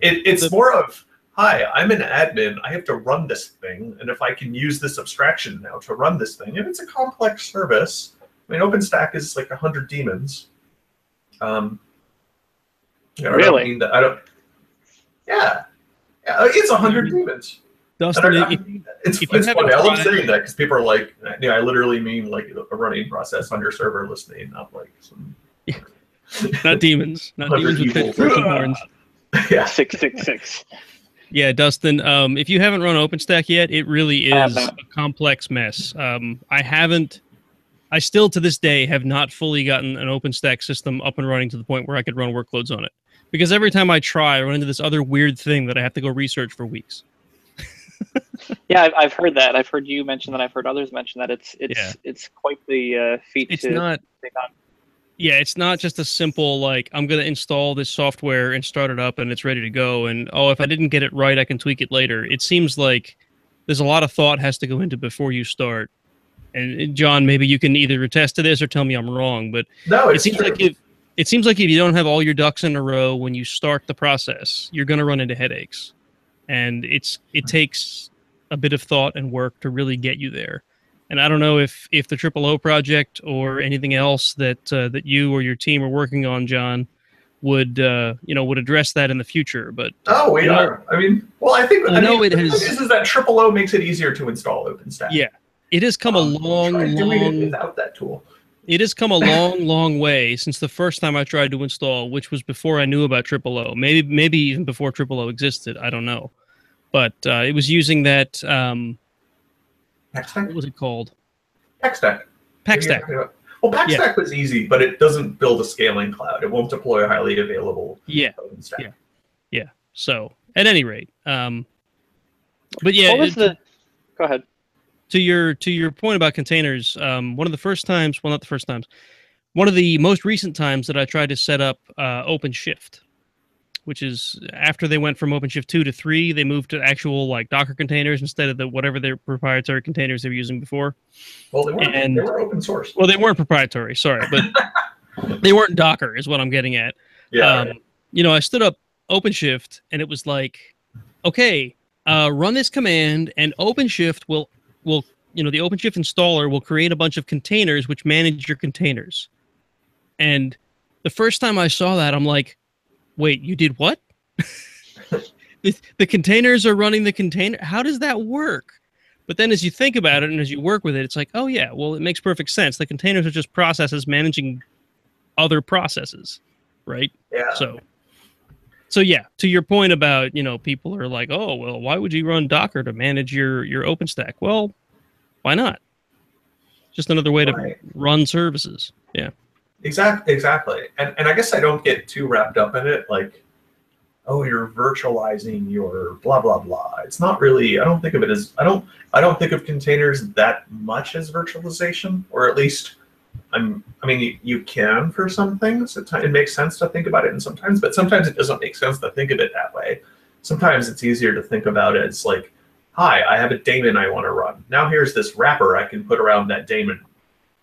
It's more of, hi, I'm an admin. I have to run this thing, and if I can use this abstraction now to run this thing, and it's a complex service. I mean, OpenStack is like 100 daemons, You know, Really? I don't mean that. I don't. Yeah, it's 100 demons. Dustin, It's if you haven't funny. I love tried- saying that because people are like, yeah, I literally mean like a running process on your server listening, not like some. not demons, not demons with evil. pitchforks and horns. Yeah. 666. Yeah, Dustin. If you haven't run OpenStack yet, it really I have is not. a complex mess. I still to this day have not fully gotten an OpenStack system up and running to the point where I could run workloads on it. Because every time I try, I run into this other weird thing that I have to go research for weeks. Yeah, I've heard that. I've heard you mention that. I've heard others mention that. It's quite the feat It's to not. take on. Yeah, it's not just a simple like I'm gonna install this software and start it up and it's ready to go. And oh, if I didn't get it right, I can tweak it later. It seems like there's a lot of thought has to go into before you start. And John, maybe you can either attest to this or tell me I'm wrong, but No, it it's seems true. like if you don't have all your ducks in a row when you start the process, you're going to run into headaches, and it takes a bit of thought and work to really get you there. And I don't know if the Triple O project or anything else that you or your team are working on, John, would address that in the future. But Oh, we are. I mean, well, I think I know it the thing has- is that Triple O makes it easier to install OpenStack. yeah, it has come a long, Try doing it long. without that tool. It has come a long, long way since the first time I tried to install, which was before I knew about Triple O. Maybe even before Triple O existed. I don't know, but it was using that. PackStack? What was it called? PackStack. PackStack. Well, PackStack was easy, but it doesn't build a scaling cloud. It won't deploy a highly available Yeah. OpenStack. Yeah. So at any rate, but yeah. What was the? Go ahead. To your point about containers, one of the first times, well, not the first times, one of the most recent times that I tried to set up OpenShift, which is after they went from OpenShift 2 to 3, they moved to actual like Docker containers instead of the whatever their proprietary containers they were using before. Well, they weren't. And- They were open source. Well, they weren't proprietary, sorry, but they weren't Docker, is what I'm getting at. Yeah. Right. I stood up OpenShift, and it was like, okay, run this command, and OpenShift will the OpenShift installer will create a bunch of containers which manage your containers. And the first time I saw that, I'm like, wait, you did what? the containers are running the container. How does that work? But then as you think about it and as you work with it, it's like, oh yeah, well, it makes perfect sense. The containers are just processes managing other processes, right? Yeah. So yeah, to your point about, people are like, oh, well, why would you run Docker to manage your OpenStack? Well, why not? Just another way to run services. Yeah. Exactly. And I guess I don't get too wrapped up in it, like, oh, you're virtualizing your blah blah blah. It's not really. I don't think of it as. I don't think of containers that much as virtualization, or at least you can for some things. It makes sense to think about it, and sometimes it doesn't make sense to think of it that way. Sometimes it's easier to think about it as like, hi, I have a daemon I want to run. Now here's this wrapper I can put around that daemon,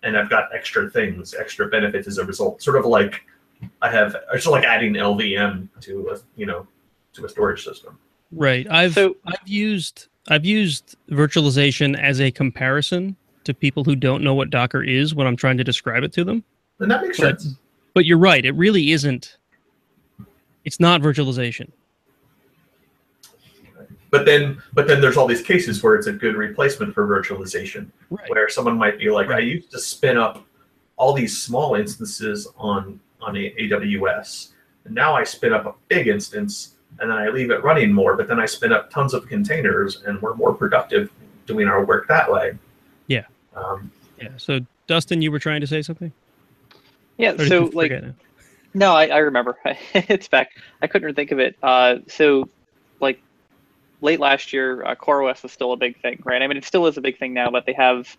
and I've got extra things, extra benefits as a result. Sort of like it's like adding LVM to a storage system. Right. I've used virtualization as a comparison to people who don't know what Docker is when I'm trying to describe it to them. And that makes sense. But you're right. It really isn't. It's not virtualization. But then there's all these cases where it's a good replacement for virtualization, Right. where someone might be like, Right. I used to spin up all these small instances on AWS, and now I spin up a big instance, and then I leave it running more, but then I spin up tons of containers, and we're more productive doing our work that way. Yeah. Yeah. So, Dustin, you were trying to say something? Yeah. Or did So you forget now? no, I remember. It's back. I couldn't think of it. So like late last year, CoreOS was still a big thing, right? I mean, it still is a big thing now, but they have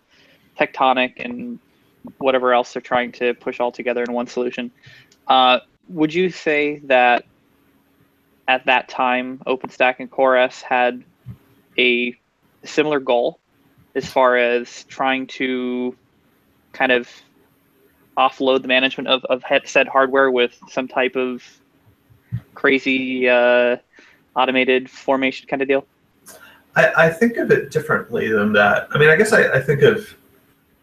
Tectonic and whatever else they're trying to push all together in one solution. Would you say that at that time, OpenStack and CoreOS had a similar goal as far as trying to kind of offload the management of said hardware with some type of crazy automated formation kind of deal? I think of it differently than that. I mean, I guess I think of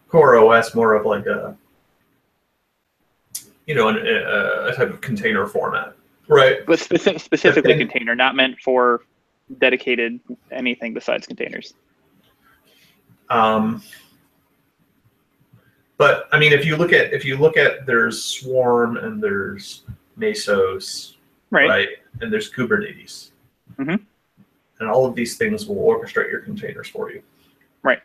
CoreOS more of like a type of container format, right? But specifically Okay. container, not meant for dedicated anything besides containers. But I mean, if you look at there's Swarm and there's Mesos, right? And there's Kubernetes, Mhm. and all of these things will orchestrate your containers for you. Right.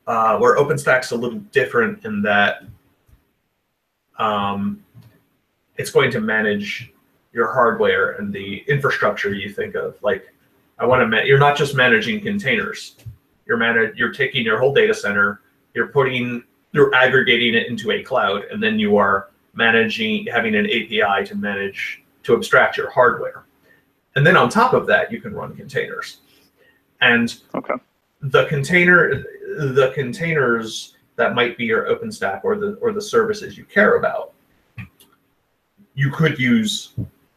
Where OpenStack's a little different in that it's going to manage your hardware and the infrastructure you think of. Like, you're not just managing containers. You're taking your whole data center, you're aggregating it into a cloud, and then you are having an API to abstract your hardware. And then on top of that, you can run containers. And the containers that might be your OpenStack or the services you care about, you could use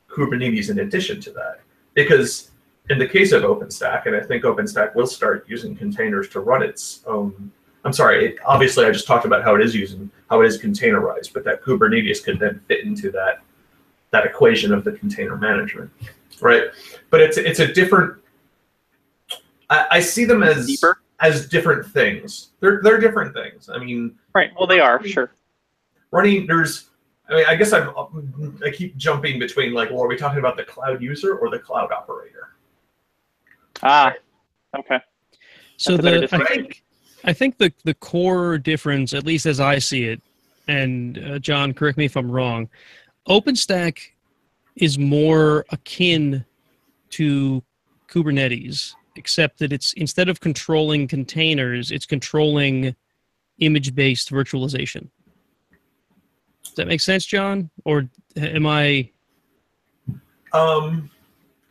Kubernetes in addition to that. Because in the case of OpenStack, and I think OpenStack will start using containers to run its own. I'm sorry, obviously I just talked about how it is containerized, but that Kubernetes could then fit into that equation of the container management, right? But it's a different. I see them as deeper, as different things. They're different things. I mean, right. Well, they are, sure. I guess I keep jumping between, like, well, are we talking about the cloud user or the cloud operator? Okay. So I think the core difference, at least as I see it, and John, correct me if I'm wrong, OpenStack is more akin to Kubernetes, except that it's, instead of controlling containers, it's controlling image-based virtualization. Does that make sense, John? Or am I?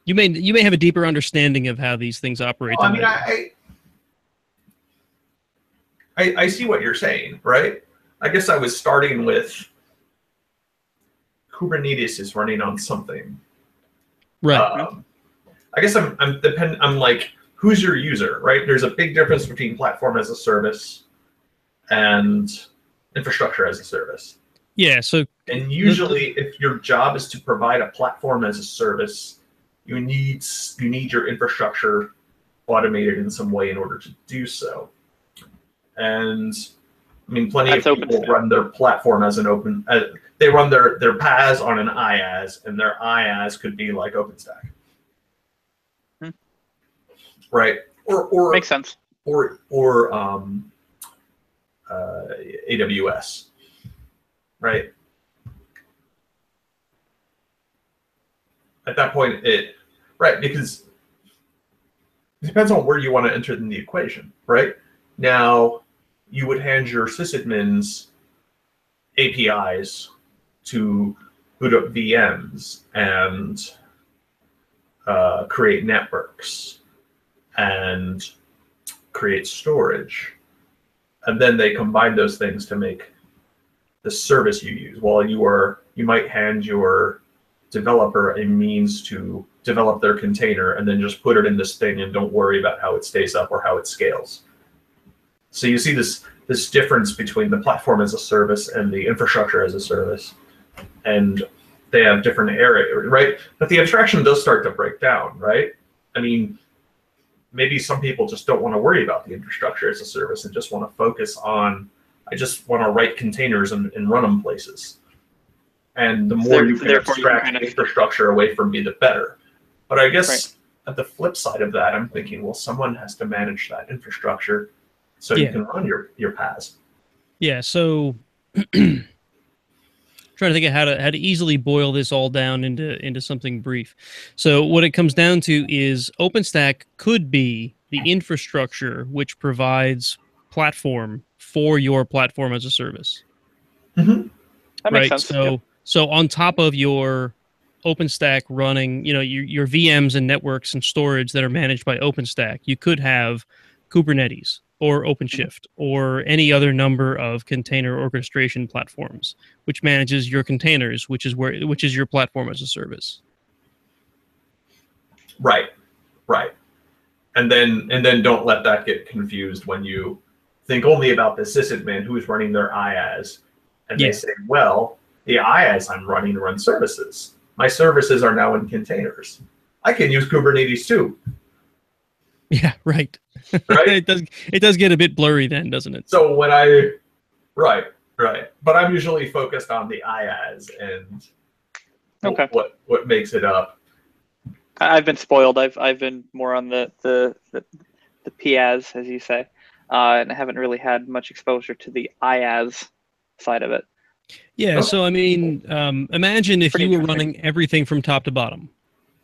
You may have a deeper understanding of how these things operate. I mean, I see what you're saying, right? I guess I was starting with Kubernetes is running on something, right? I guess I'm like, who's your user, right? There's a big difference between platform as a service and infrastructure as a service. Yeah. So, and usually, if your job is to provide a platform as a service, you need your infrastructure automated in some way in order to do so. And I mean, plenty of people run their platform as an they run their PaaS on an IaaS, and their IaaS could be like OpenStack, right? Or makes sense. Or AWS, right? At that point, because it depends on where you want to enter in the equation, right? Now, you would hand your sysadmins APIs to boot up VMs and create networks and create storage. And then they combine those things to make the service you use. While you might hand your developer a means to develop their container and then just put it in this thing and don't worry about how it stays up or how it scales. So you see this difference between the platform as a service and the infrastructure as a service, and they have different areas, right? But the abstraction does start to break down, right? I mean, maybe some people just don't want to worry about the infrastructure as a service and just want to focus on, I just want to write containers and run them places. And the more you can abstract infrastructure away from me, the better. But I guess at the flip side of that, I'm thinking, well, someone has to manage that infrastructure so you can run your PaaS. Yeah, so trying to think of how to easily boil this all down into something brief. So what it comes down to is OpenStack could be the infrastructure which provides platform for your platform as a service. Mm-hmm. That makes sense. So on top of your OpenStack running, your VMs and networks and storage that are managed by OpenStack, you could have Kubernetes or OpenShift or any other number of container orchestration platforms, which manages your containers, which is your platform as a service. Right. And then don't let that get confused when you think only about the sysadmin who's running their IaaS, and they say, well, the IaaS I'm running to run services. My services are now in containers. I can use Kubernetes too. Yeah, right. Right? It does get a bit blurry then, doesn't it? So when right. But I'm usually focused on the IaaS and Okay. what makes it up. I've been spoiled. I've been more on the PaaS, as you say, and I haven't really had much exposure to the IaaS side of it. Yeah, so I mean, imagine if Pretty you were interesting. running everything from top to bottom,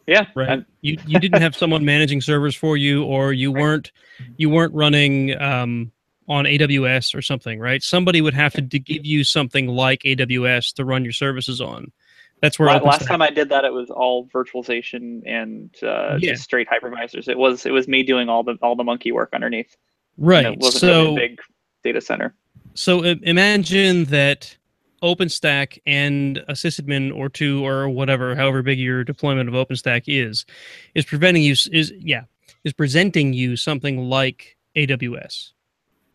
Yeah. right? You didn't have someone managing servers for you, or you weren't running on AWS or something, right? Somebody would have to give you something like AWS to run your services on. That's where Last OpenStack. time I did that, it was all virtualization and Yeah. just straight hypervisors. It was me doing all the monkey work underneath. Right. And it wasn't really a big data center. So imagine that OpenStack and a sysadmin or two or whatever, however big your deployment of OpenStack is presenting you something like AWS,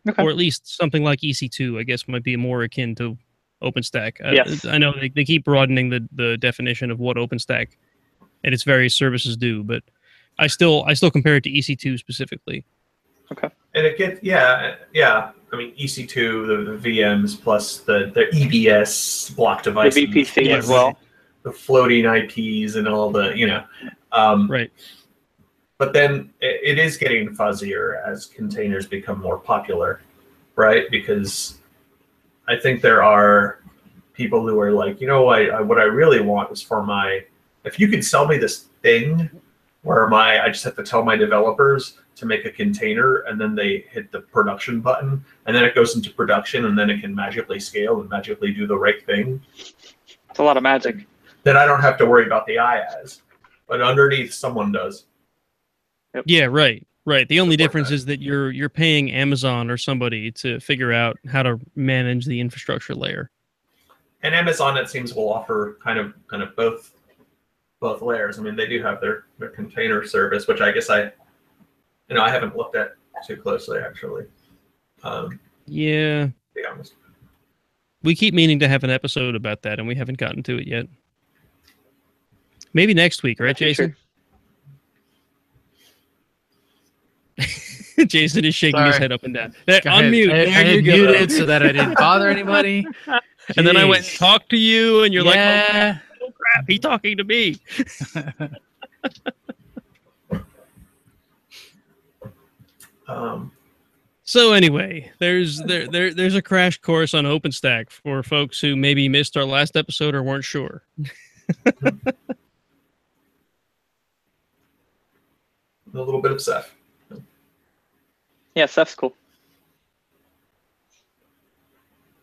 Okay. or at least something like EC2. I guess might be more akin to OpenStack. Yes. I know they keep broadening the definition of what OpenStack and its various services do, but I still compare it to EC2 specifically. Okay. And it gets I mean EC2, the VMs plus the EBS block devices, The VPC as well. the floating IPs and all the Right. But then it is getting fuzzier as containers become more popular, right? Because I think there are people who are like, what I really want is if you could sell me this thing where I just have to tell my developers to make a container and then they hit the production button and then it goes into production and then it can magically scale and magically do the right thing. It's a lot of magic. Then I don't have to worry about the IaaS, but underneath someone does. Yep. Yeah, right. The only difference is that you're paying Amazon or somebody to figure out how to manage the infrastructure layer. And Amazon, it seems, will offer kind of both layers. I mean, they do have their container service, which I guess I haven't looked at too closely actually. Yeah. To be honest. We keep meaning to have an episode about that, and we haven't gotten to it yet. Maybe next week, right, Jason? Jason is shaking his head up and down. Unmute. I had muted so that I didn't bother anybody. And then I went and talked to you, and you're like, Yeah. oh crap, he's talking to me. So anyway, there's a crash course on OpenStack for folks who maybe missed our last episode or weren't sure. A little bit of Ceph. Yeah, Ceph's cool.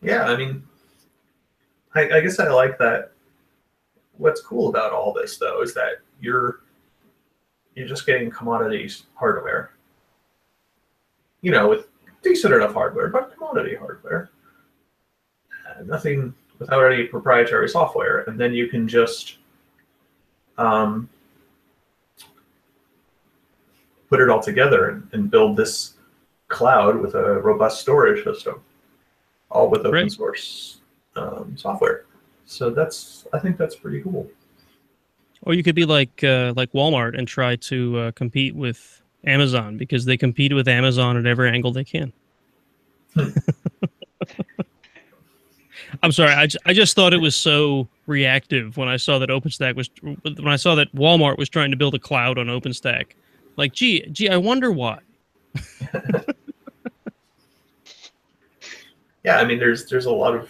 Yeah, I mean, I guess I like that. What's cool about all this, though, is that you're just getting commodity hardware. With decent enough hardware, but commodity hardware. Nothing without any proprietary software, and then you can just put it all together and build this cloud with a robust storage system, all with open source software. So I think that's pretty cool. Or you could be like Walmart and try to compete with Amazon, because they compete with Amazon at every angle they can. I'm sorry, I just thought it was so reactive when I saw that Walmart was trying to build a cloud on OpenStack. Like, gee, I wonder why. Yeah, I mean, there's a lot of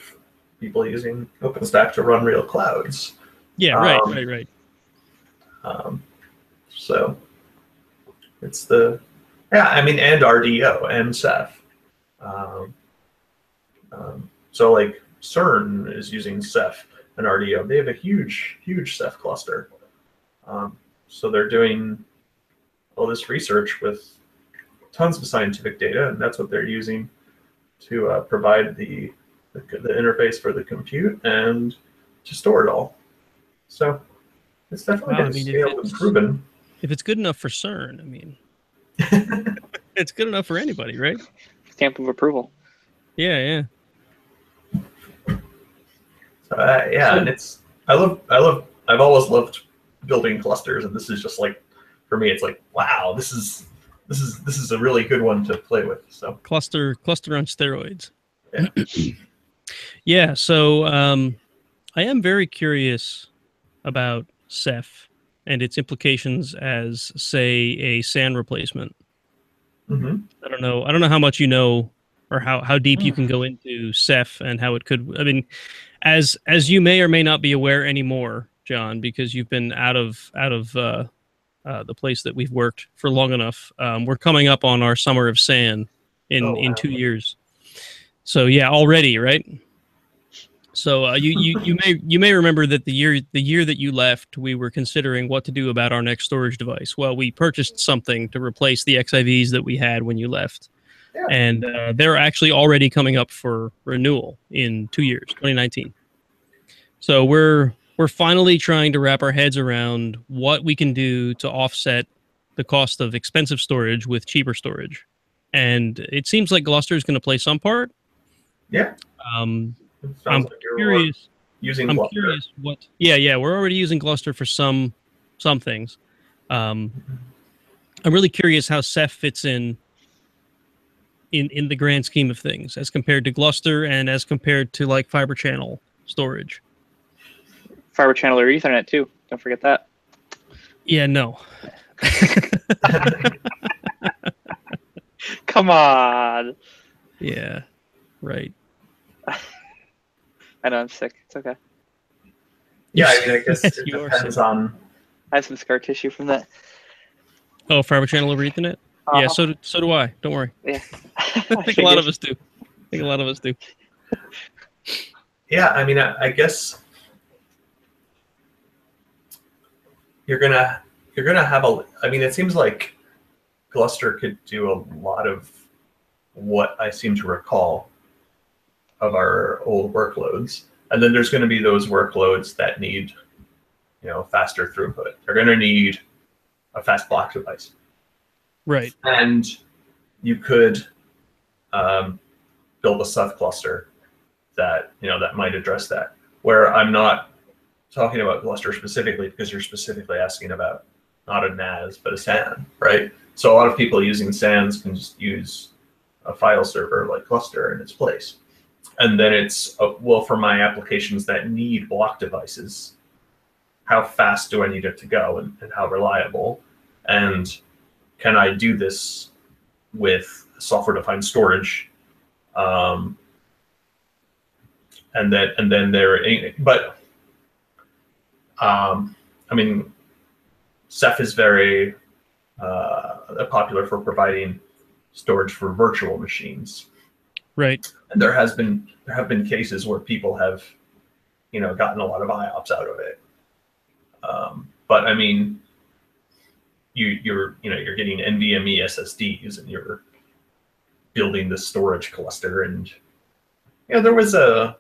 people using OpenStack to run real clouds. Yeah, right. So it's and RDO and Ceph. So like CERN is using Ceph and RDO. They have a huge Ceph cluster. So they're doing all this research with tons of scientific data, and that's what they're using to provide the interface for the compute and to store it all. So it's definitely been scaled and proven. If it's good enough for CERN, I mean, it's good enough for anybody, right? Stamp of approval. Yeah. So, yeah, and I've always loved building clusters, and this is just like, for me, it's like, wow, this is a really good one to play with. So Cluster on steroids. yeah. Yeah. So I am very curious about Ceph and its implications as, say, a SAN replacement. Hmm. I don't know how much you know, or how deep you can go into Ceph and how it could. I mean, as you may or may not be aware anymore, John, because you've been out of the place that we've worked for long enough. We're coming up on our summer of SAN Oh, in wow. 2 years. So yeah, already, right? So you may remember that the year that you left, we were considering what to do about our next storage device. Well, we purchased something to replace the XIVs that we had when you left, Yeah. and they're actually already coming up for renewal in 2 years, 2019. So we're finally trying to wrap our heads around what we can do to offset the cost of expensive storage with cheaper storage, and it seems like Gluster is going to play some part. Yeah. Um, It I'm sounds like you're curious. using I'm Cluster. curious what. Yeah, we're already using Gluster for some things. I'm really curious how Ceph fits in the grand scheme of things as compared to Gluster and as compared to like fiber channel storage. Fiber channel or Ethernet too. Don't forget that. Yeah, no. Come on. Yeah, right. I know I'm sick. It's okay. Yeah, I mean, I guess it You are depends sick. on. I have some scar tissue from that. Oh, fiber channel over Ethernet. Yeah, so do I. Don't worry. Yeah. I think a lot of us do. Yeah, I mean, I guess you're gonna have a. I mean, it seems like Gluster could do a lot of what I seem to recall of our old workloads, and then there's going to be those workloads that need, faster throughput. They're going to need a fast block device, Right. and you could build a Ceph cluster that that might address that. Where I'm not talking about Gluster specifically because you're specifically asking about not a NAS but a SAN, right? So a lot of people using SANs can just use a file server like Gluster in its place. And then it's, well, for my applications that need block devices, how fast do I need it to go and how reliable? And can I do this with software-defined storage? And then there, but I mean, Ceph is very popular for providing storage for virtual machines. Right. And there have been cases where people have, gotten a lot of IOPS out of it. But I mean, you're getting NVMe SSDs and you're building the storage cluster, and there's a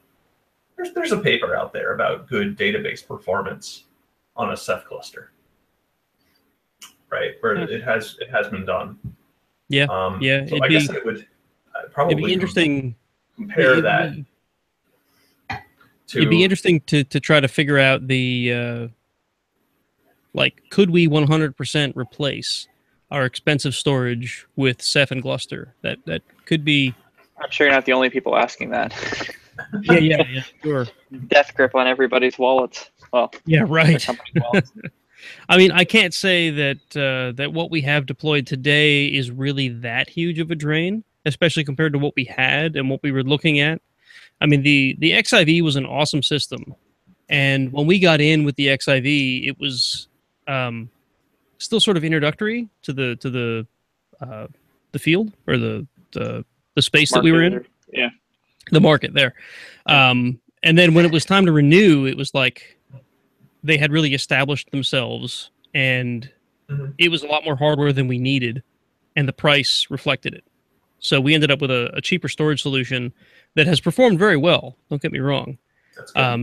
paper out there about good database performance on a Ceph cluster, right? Where it has been done. Yeah. So I guess it would probably it'd be interesting. Compare that. It'd be interesting to try to figure out the could we 100% replace our expensive storage with Ceph and Gluster? That could be. I'm sure you're not the only people asking that. Yeah, sure. Death grip on everybody's wallets. Well, yeah, right. Wallets. I mean, I can't say that what we have deployed today is really that huge of a drain, especially compared to what we had and what we were looking at. I mean, the XIV was an awesome system, and when we got in with the XIV, it was still sort of introductory to the field or the space that we were in. Yeah, the market there. And then when it was time to renew, it was like they had really established themselves, and it was a lot more hardware than we needed, and the price reflected it. So we ended up with a cheaper storage solution that has performed very well. Don't get me wrong.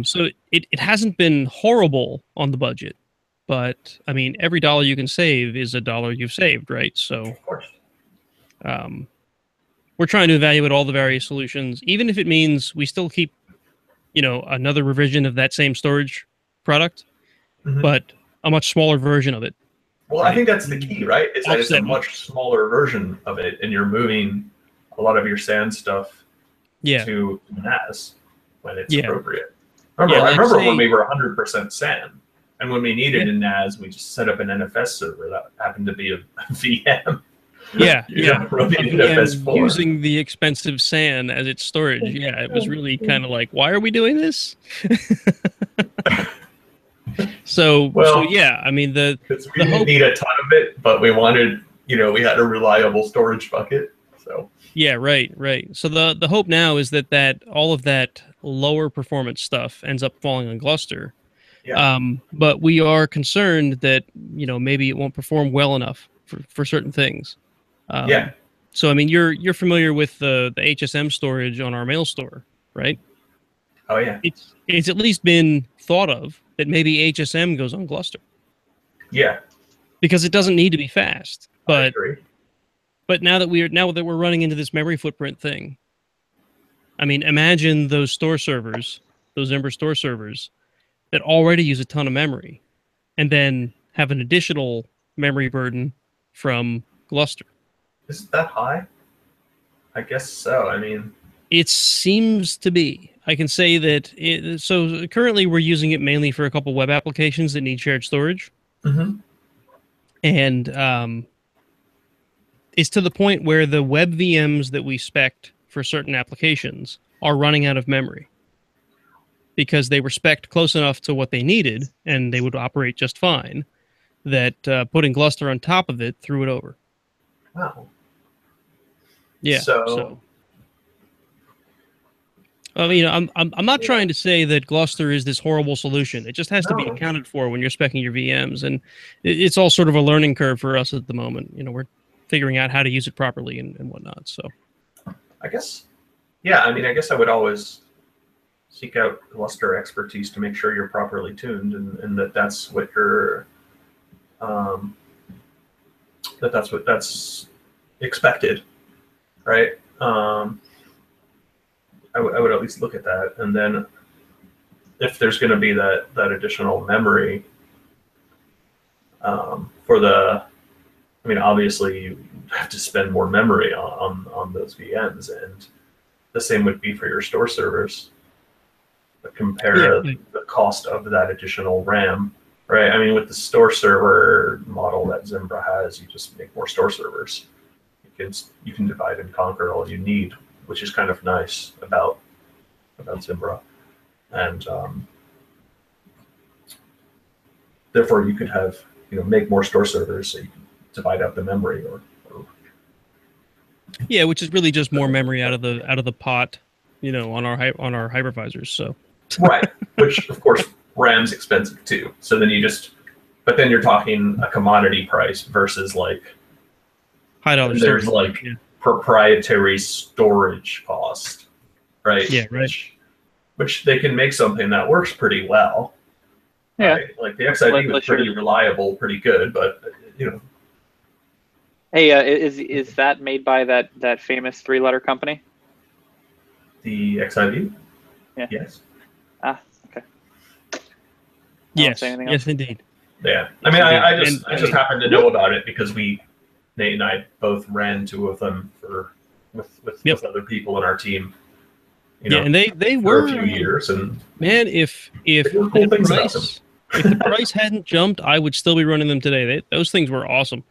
So it hasn't been horrible on the budget, but I mean, every dollar you can save is a dollar you've saved, right? So of course. We're trying to evaluate all the various solutions, even if it means we still keep another revision of that same storage product, Mhm. but a much smaller version of it. Well, I think that's the key, right? Is that it's a Offset. much smaller version of it, and you're moving a lot of your SAN stuff Yeah. to NAS when it's Yeah. appropriate. Yeah, I like remember say- when we were 100% SAN, and when we needed a NAS, we just set up an NFS server that happened to be a VM. Yeah, You know, running And NFS4. using the expensive SAN as its storage. Yeah, it was really kind of like, why are we doing this? So yeah, I mean because we didn't need a ton of it, but we wanted, we had a reliable storage bucket. So yeah, right. So the hope now is that all of that lower performance stuff ends up falling on Gluster. Yeah. But we are concerned that maybe it won't perform well enough for certain things. Yeah. So I mean, you're familiar with the HSM storage on our mail store, right? Oh yeah. It's at least been thought of that maybe HSM goes on Gluster Yeah. because it doesn't need to be fast. I But agree. now that we're running into this memory footprint thing, I mean, imagine those store servers, those Ember store servers that already use a ton of memory, and then have an additional memory burden from Gluster. Is it that high? I guess so. I mean, It seems to be. I can say that. So currently, we're using it mainly for a couple web applications that need shared storage, mhm. and it's to the point where the web VMs that we spec'd for certain applications are running out of memory because they were spec'd close enough to what they needed, and they would operate just fine. That putting Gluster on top of it threw it over. Wow. Yeah. So I mean, I'm not trying to say that Gluster is this horrible solution. It just has to be No. accounted for when you're specing your VMs, and it's all sort of a learning curve for us at the moment. We're figuring out how to use it properly and whatnot. So, I guess, yeah. I mean, I guess I would always seek out Gluster expertise to make sure you're properly tuned, and that's what you're, that's expected, right? I would at least look at that, and then if there's going to be that additional memory for the, I mean, obviously you have to spend more memory on those VMs, and the same would be for your store servers. But compare the cost of that additional RAM, right? I mean, with the store server model that Zimbra has, you just make more store servers. You can divide and conquer all you need, which is kind of nice about Zimbra, and therefore you could have make more store servers so you can divide up the memory or yeah, which is really just more memory out of the pot, on our hypervisors. So right, which of course RAM's expensive too. So then but then you're talking a commodity price versus like high dollar there's storage. like proprietary storage cost, right? Yeah, right. Which they can make something that works pretty well. Yeah. Right? Like the XID was pretty reliable, pretty good, but Hey, is that made by that famous 3-letter company? The XID? Yeah. Yes. Ah, okay. Yes, say anything else. yes, indeed. Yeah. I mean, I just And- happened to know about it because Nate and I both ran 2 of them with other people in our team. Yeah, and they for were a few years, and man. If were cool things about the price hadn't jumped, I would still be running them today. Those things were awesome.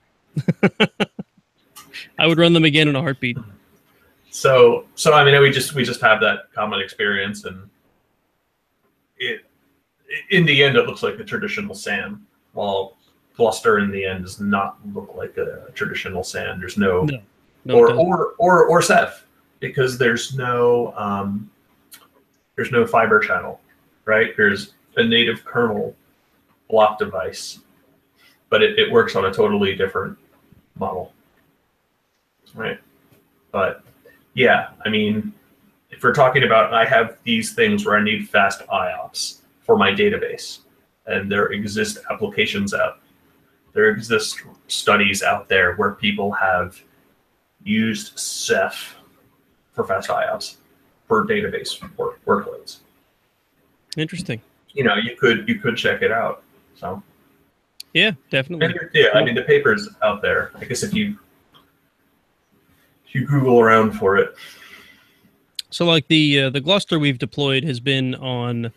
I would run them again in a heartbeat. So I mean, we just have that common experience, and in the end, it looks like the traditional SAN, while Gluster in the end does not look like a traditional SAN. There's no or Ceph, because there's no fiber channel, right? There's a native kernel block device, but it works on a totally different model, right? But yeah, I mean, if we're talking about, I have these things where I need fast IOPS for my database, and there exist studies out there where people have used Ceph for fast IOPS for database workloads. Interesting. You know, you could check it out. So Yeah, definitely. yeah, I mean the paper's out there. I guess if you Google around for it. So like the Gluster we've deployed has been on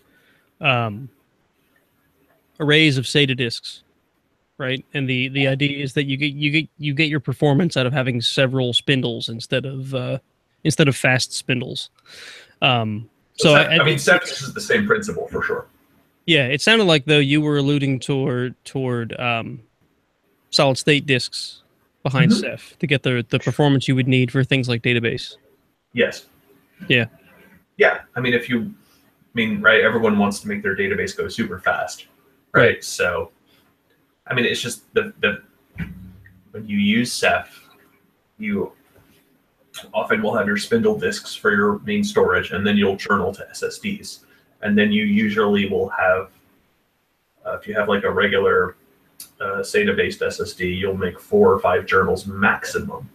arrays of SATA disks, right? And the idea is that you get your performance out of having several spindles instead of fast spindles. So I mean, Ceph uses the same principle for sure. yeah, it sounded like though you were alluding toward solid state disks behind Ceph to get the performance you would need for things like database. Yes. Yeah. Yeah. I mean, right, everyone wants to make their database go super fast, right? So, I mean, it's just the when you use Ceph, you often will have your spindle disks for your main storage, and then you'll journal to SSDs. And then you usually will have, if you have like a regular SATA-based SSD, you'll make 4 or 5 journals maximum.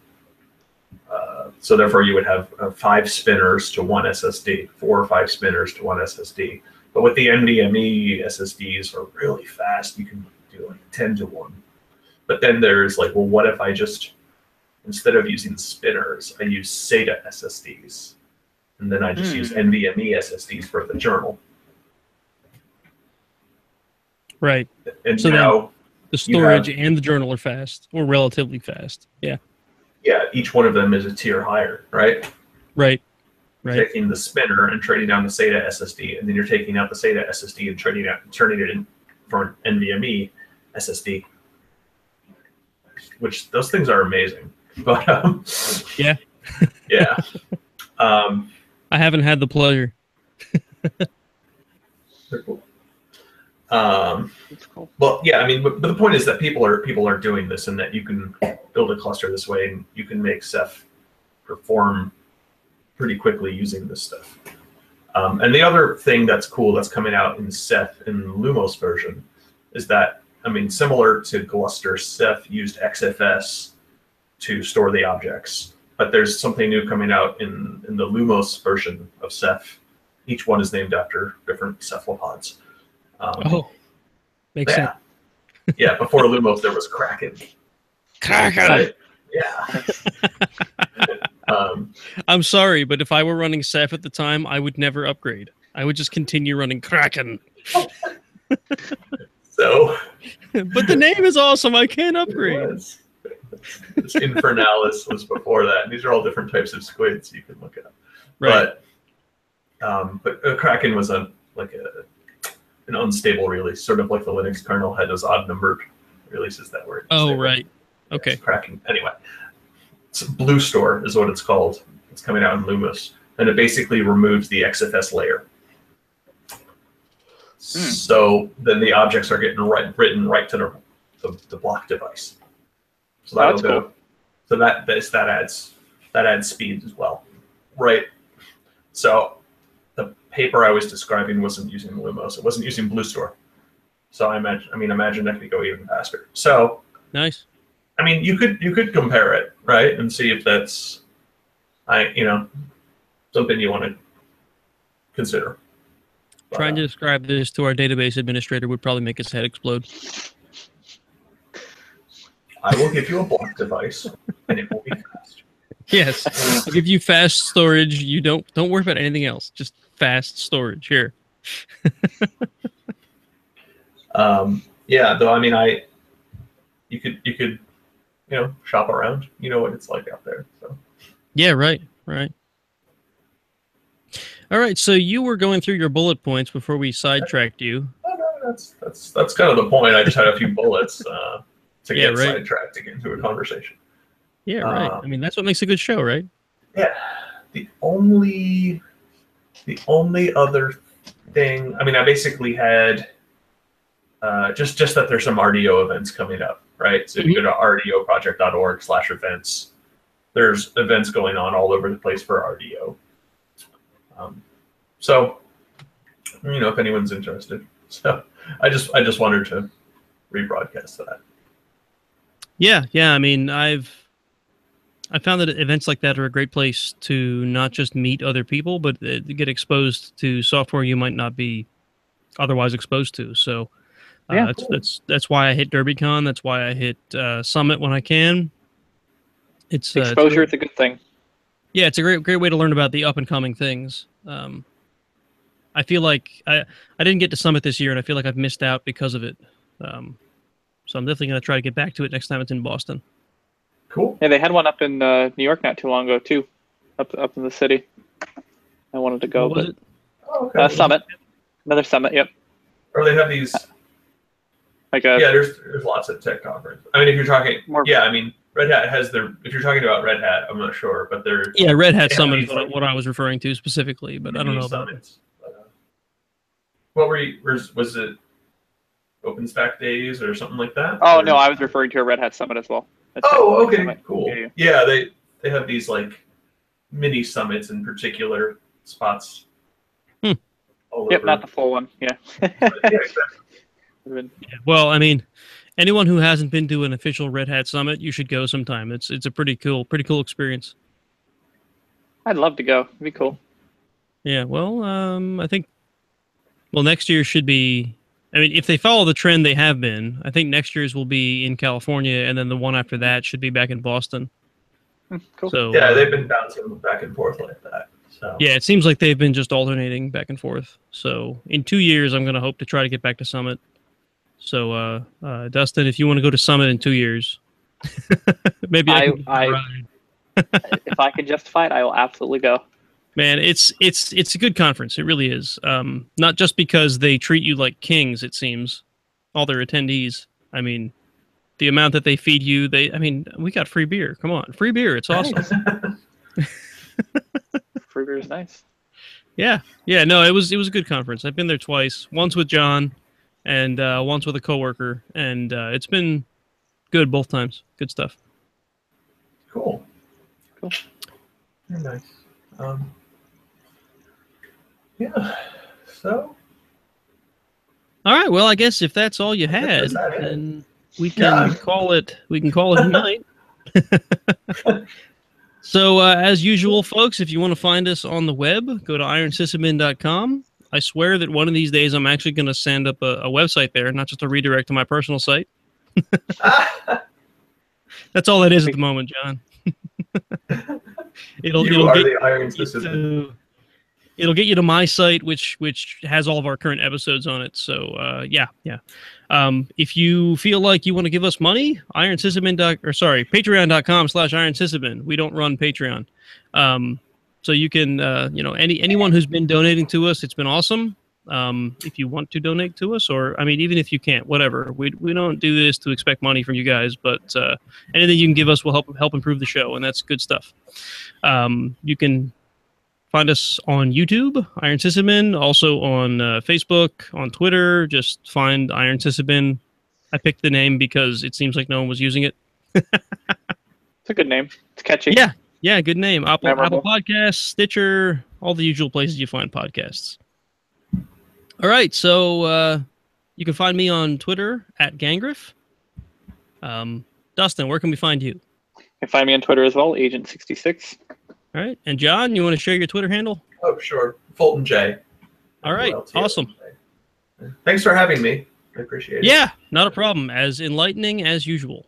So therefore, you would have 5 spinners to 1 SSD, 4 or 5 spinners to 1 SSD. But with the NVMe SSDs are really fast, you can do like 10 to 1. But then there's like, well, what if I just, instead of using spinners, I use SATA SSDs? And then I just use NVMe SSDs for the journal. Right. And so now then the storage and the journal are fast, or relatively fast. Yeah. Yeah, each one of them is a tier higher, right? Right. You're taking the spinner and trading down the SATA SSD, and then you're taking out the SATA SSD and turning it in for an NVMe SSD. Which those things are amazing. But yeah. Yeah. I haven't had the pleasure. They're cool. That's cool. Well, yeah, I mean, but the point is that people are doing this, and that you can build a cluster this way, and you can make Ceph perform pretty quickly using this stuff. And the other thing that's cool that's coming out in Ceph in Lumos version is that, I mean, similar to Gluster, Ceph used XFS to store the objects. But there's something new coming out in the Lumos version of Ceph. Each one is named after different cephalopods. Makes sense. Yeah, before Lumos there was Kraken. Kraken! Right? Yeah. I'm sorry, but if I were running Ceph at the time, I would never upgrade. I would just continue running Kraken. So... But the name is awesome, I can't upgrade. Infernalis was before that. These are all different types of squids you can look at. Right. But Kraken was an unstable release, sort of like the Linux kernel had those odd numbered releases that were. Oh, unstable. right. Okay. Yes, Kraken. Anyway, Blue Store is what it's called. It's coming out in Lumos, and it basically removes the XFS layer. So then the objects are getting written right to the block device. So that'll go. Cool. So that adds speed as well, right? So the paper I was describing wasn't using Lumos; it wasn't using Blue Store. So I imagine that could go even faster. So nice. I mean, you could compare it, right, and see if that's, something you want to consider. Trying to describe this to our database administrator would probably make his head explode. I will give you a block device, and it will be fast. Yes, I'll give you fast storage. You don't worry about anything else. Just fast storage here. Yeah, though. I mean, you could shop around. You know what it's like out there. So. Yeah. Right. All right. So you were going through your bullet points before we sidetracked you. Oh, no, that's kind of the point. I just had a few bullets to get sidetracked to get into a conversation. Yeah. Right. I mean, that's what makes a good show, right? Yeah. The only other thing. I mean, I basically had just that there's some RDO events coming up, right? So if you go to rdoproject.org/events, there's events going on all over the place for RDO. So, if anyone's interested. So I just wanted to rebroadcast that. Yeah. I mean, I found that events like that are a great place to not just meet other people, but to get exposed to software you might not be otherwise exposed to. So Yeah. that's why I hit DerbyCon. That's why I hit Summit when I can. It's Exposure is a good thing. yeah, it's a great way to learn about the up and coming things. I feel like I didn't get to Summit this year, and I feel like I've missed out because of it. So I'm definitely going to try to get back to it next time it's in Boston. Cool. Yeah, they had one up in New York not too long ago too, up in the city. I wanted to go, What was but it? Oh, okay. Summit, another Summit. Yep. Or they have these. Like a Yeah, there's lots of tech conferences. I mean, if you're talking, More- yeah, I mean, Red Hat has their. If you're talking about Red Hat, I'm not sure, but they're Yeah, Red Hat they have Summit these, is what I was referring to specifically, but I don't know about it. summits. What were you? Was it OpenStack days or something like that? Oh Or- no, I was referring to a Red Hat Summit as well. That's Oh, it. okay, Summit. cool. Yeah, Yeah, they have these like mini summits in particular spots. Hmm. All Yep, over. not the full one. Yeah. Yeah, exactly. Yeah, well, I mean, anyone who hasn't been to an official Red Hat Summit, you should go sometime. It's a pretty cool experience. I'd love to go. It'd be cool. Yeah, well, I think next year should be. I mean, if they follow the trend they have been, I think next year's will be in California, and then the one after that should be back in Boston. Cool. So Yeah, they've been bouncing back and forth like that. So yeah, it seems like they've been just alternating back and forth. So in 2 years, I'm going to hope to try to get back to Summit. So Dustin, if you want to go to Summit in 2 years, maybe I can ride. If I can justify it, I will absolutely go. Man, it's a good conference. It really is. Not just because they treat you like kings. It seems all their attendees. I mean, the amount that they feed you. We got free beer. Come on, free beer. It's awesome. Free beer is nice. Yeah. No, it was a good conference. I've been there twice. Once with John, and once with a coworker, and it's been good both times. Good stuff. cool. Cool. Very nice. Yeah. So All right. Well, I guess if that's all you had, Is that it? then we can call it. We can call it a night. So, as usual, folks, if you want to find us on the web, go to ironsysadmin.com. I swear that one of these days I'm actually going to send up a website there, not just a redirect to my personal site. That's all it is at the moment, John. It'll you are get the Iron you Sysadmin. to- it'll get you to my site, which has all of our current episodes on it. So yeah. If you feel like you want to give us money, patreon.com/ironsysadmin. We don't run Patreon. So you can anyone who's been donating to us, it's been awesome. If you want to donate to us, or I mean, even if you can't, whatever. We don't do this to expect money from you guys, but anything you can give us will help improve the show, and that's good stuff. You can find us on YouTube, Iron Sysadmin, also on Facebook, on Twitter. Just find Iron Sysadmin. I picked the name because it seems like no one was using it. It's a good name. It's catchy. Yeah, good name. Apple Memorable. Podcasts, Stitcher, all the usual places you find podcasts. All right, so you can find me on Twitter at Gangriff. Dustin, where can we find you? You can find me on Twitter as well, Agent66. All right, and John, you want to share your Twitter handle? Oh, sure. Fulton J. All right, awesome. Thanks for having me. I appreciate it. Yeah, not a problem. As enlightening as usual.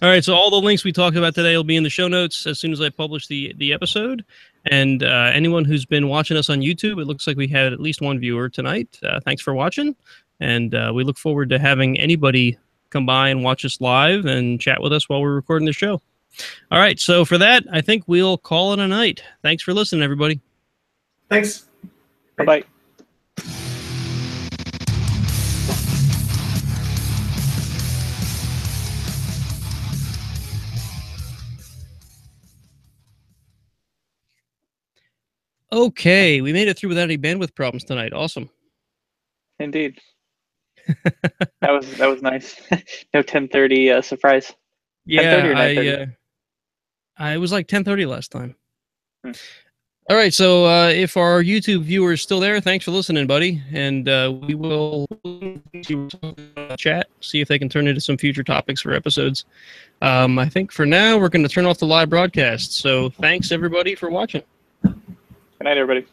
All right, so all the links we talked about today will be in the show notes as soon as I publish the episode. And anyone who's been watching us on YouTube, it looks like we had at least one viewer tonight. Thanks for watching, and we look forward to having anybody come by and watch us live and chat with us while we're recording the show. All right, so for that, I think we'll call it a night. Thanks for listening, everybody. Thanks. Bye-bye. Okay, we made it through without any bandwidth problems tonight. Awesome. Indeed. That was nice. No 10:30 surprise. 10:30 or Yeah, 9:30? I was like 10:30 last time. Hmm. All right, so if our YouTube viewers still there, thanks for listening, buddy. And we will chat, see if they can turn into some future topics for episodes. I think for now, we're going to turn off the live broadcast. So thanks, everybody, for watching. Good night, everybody.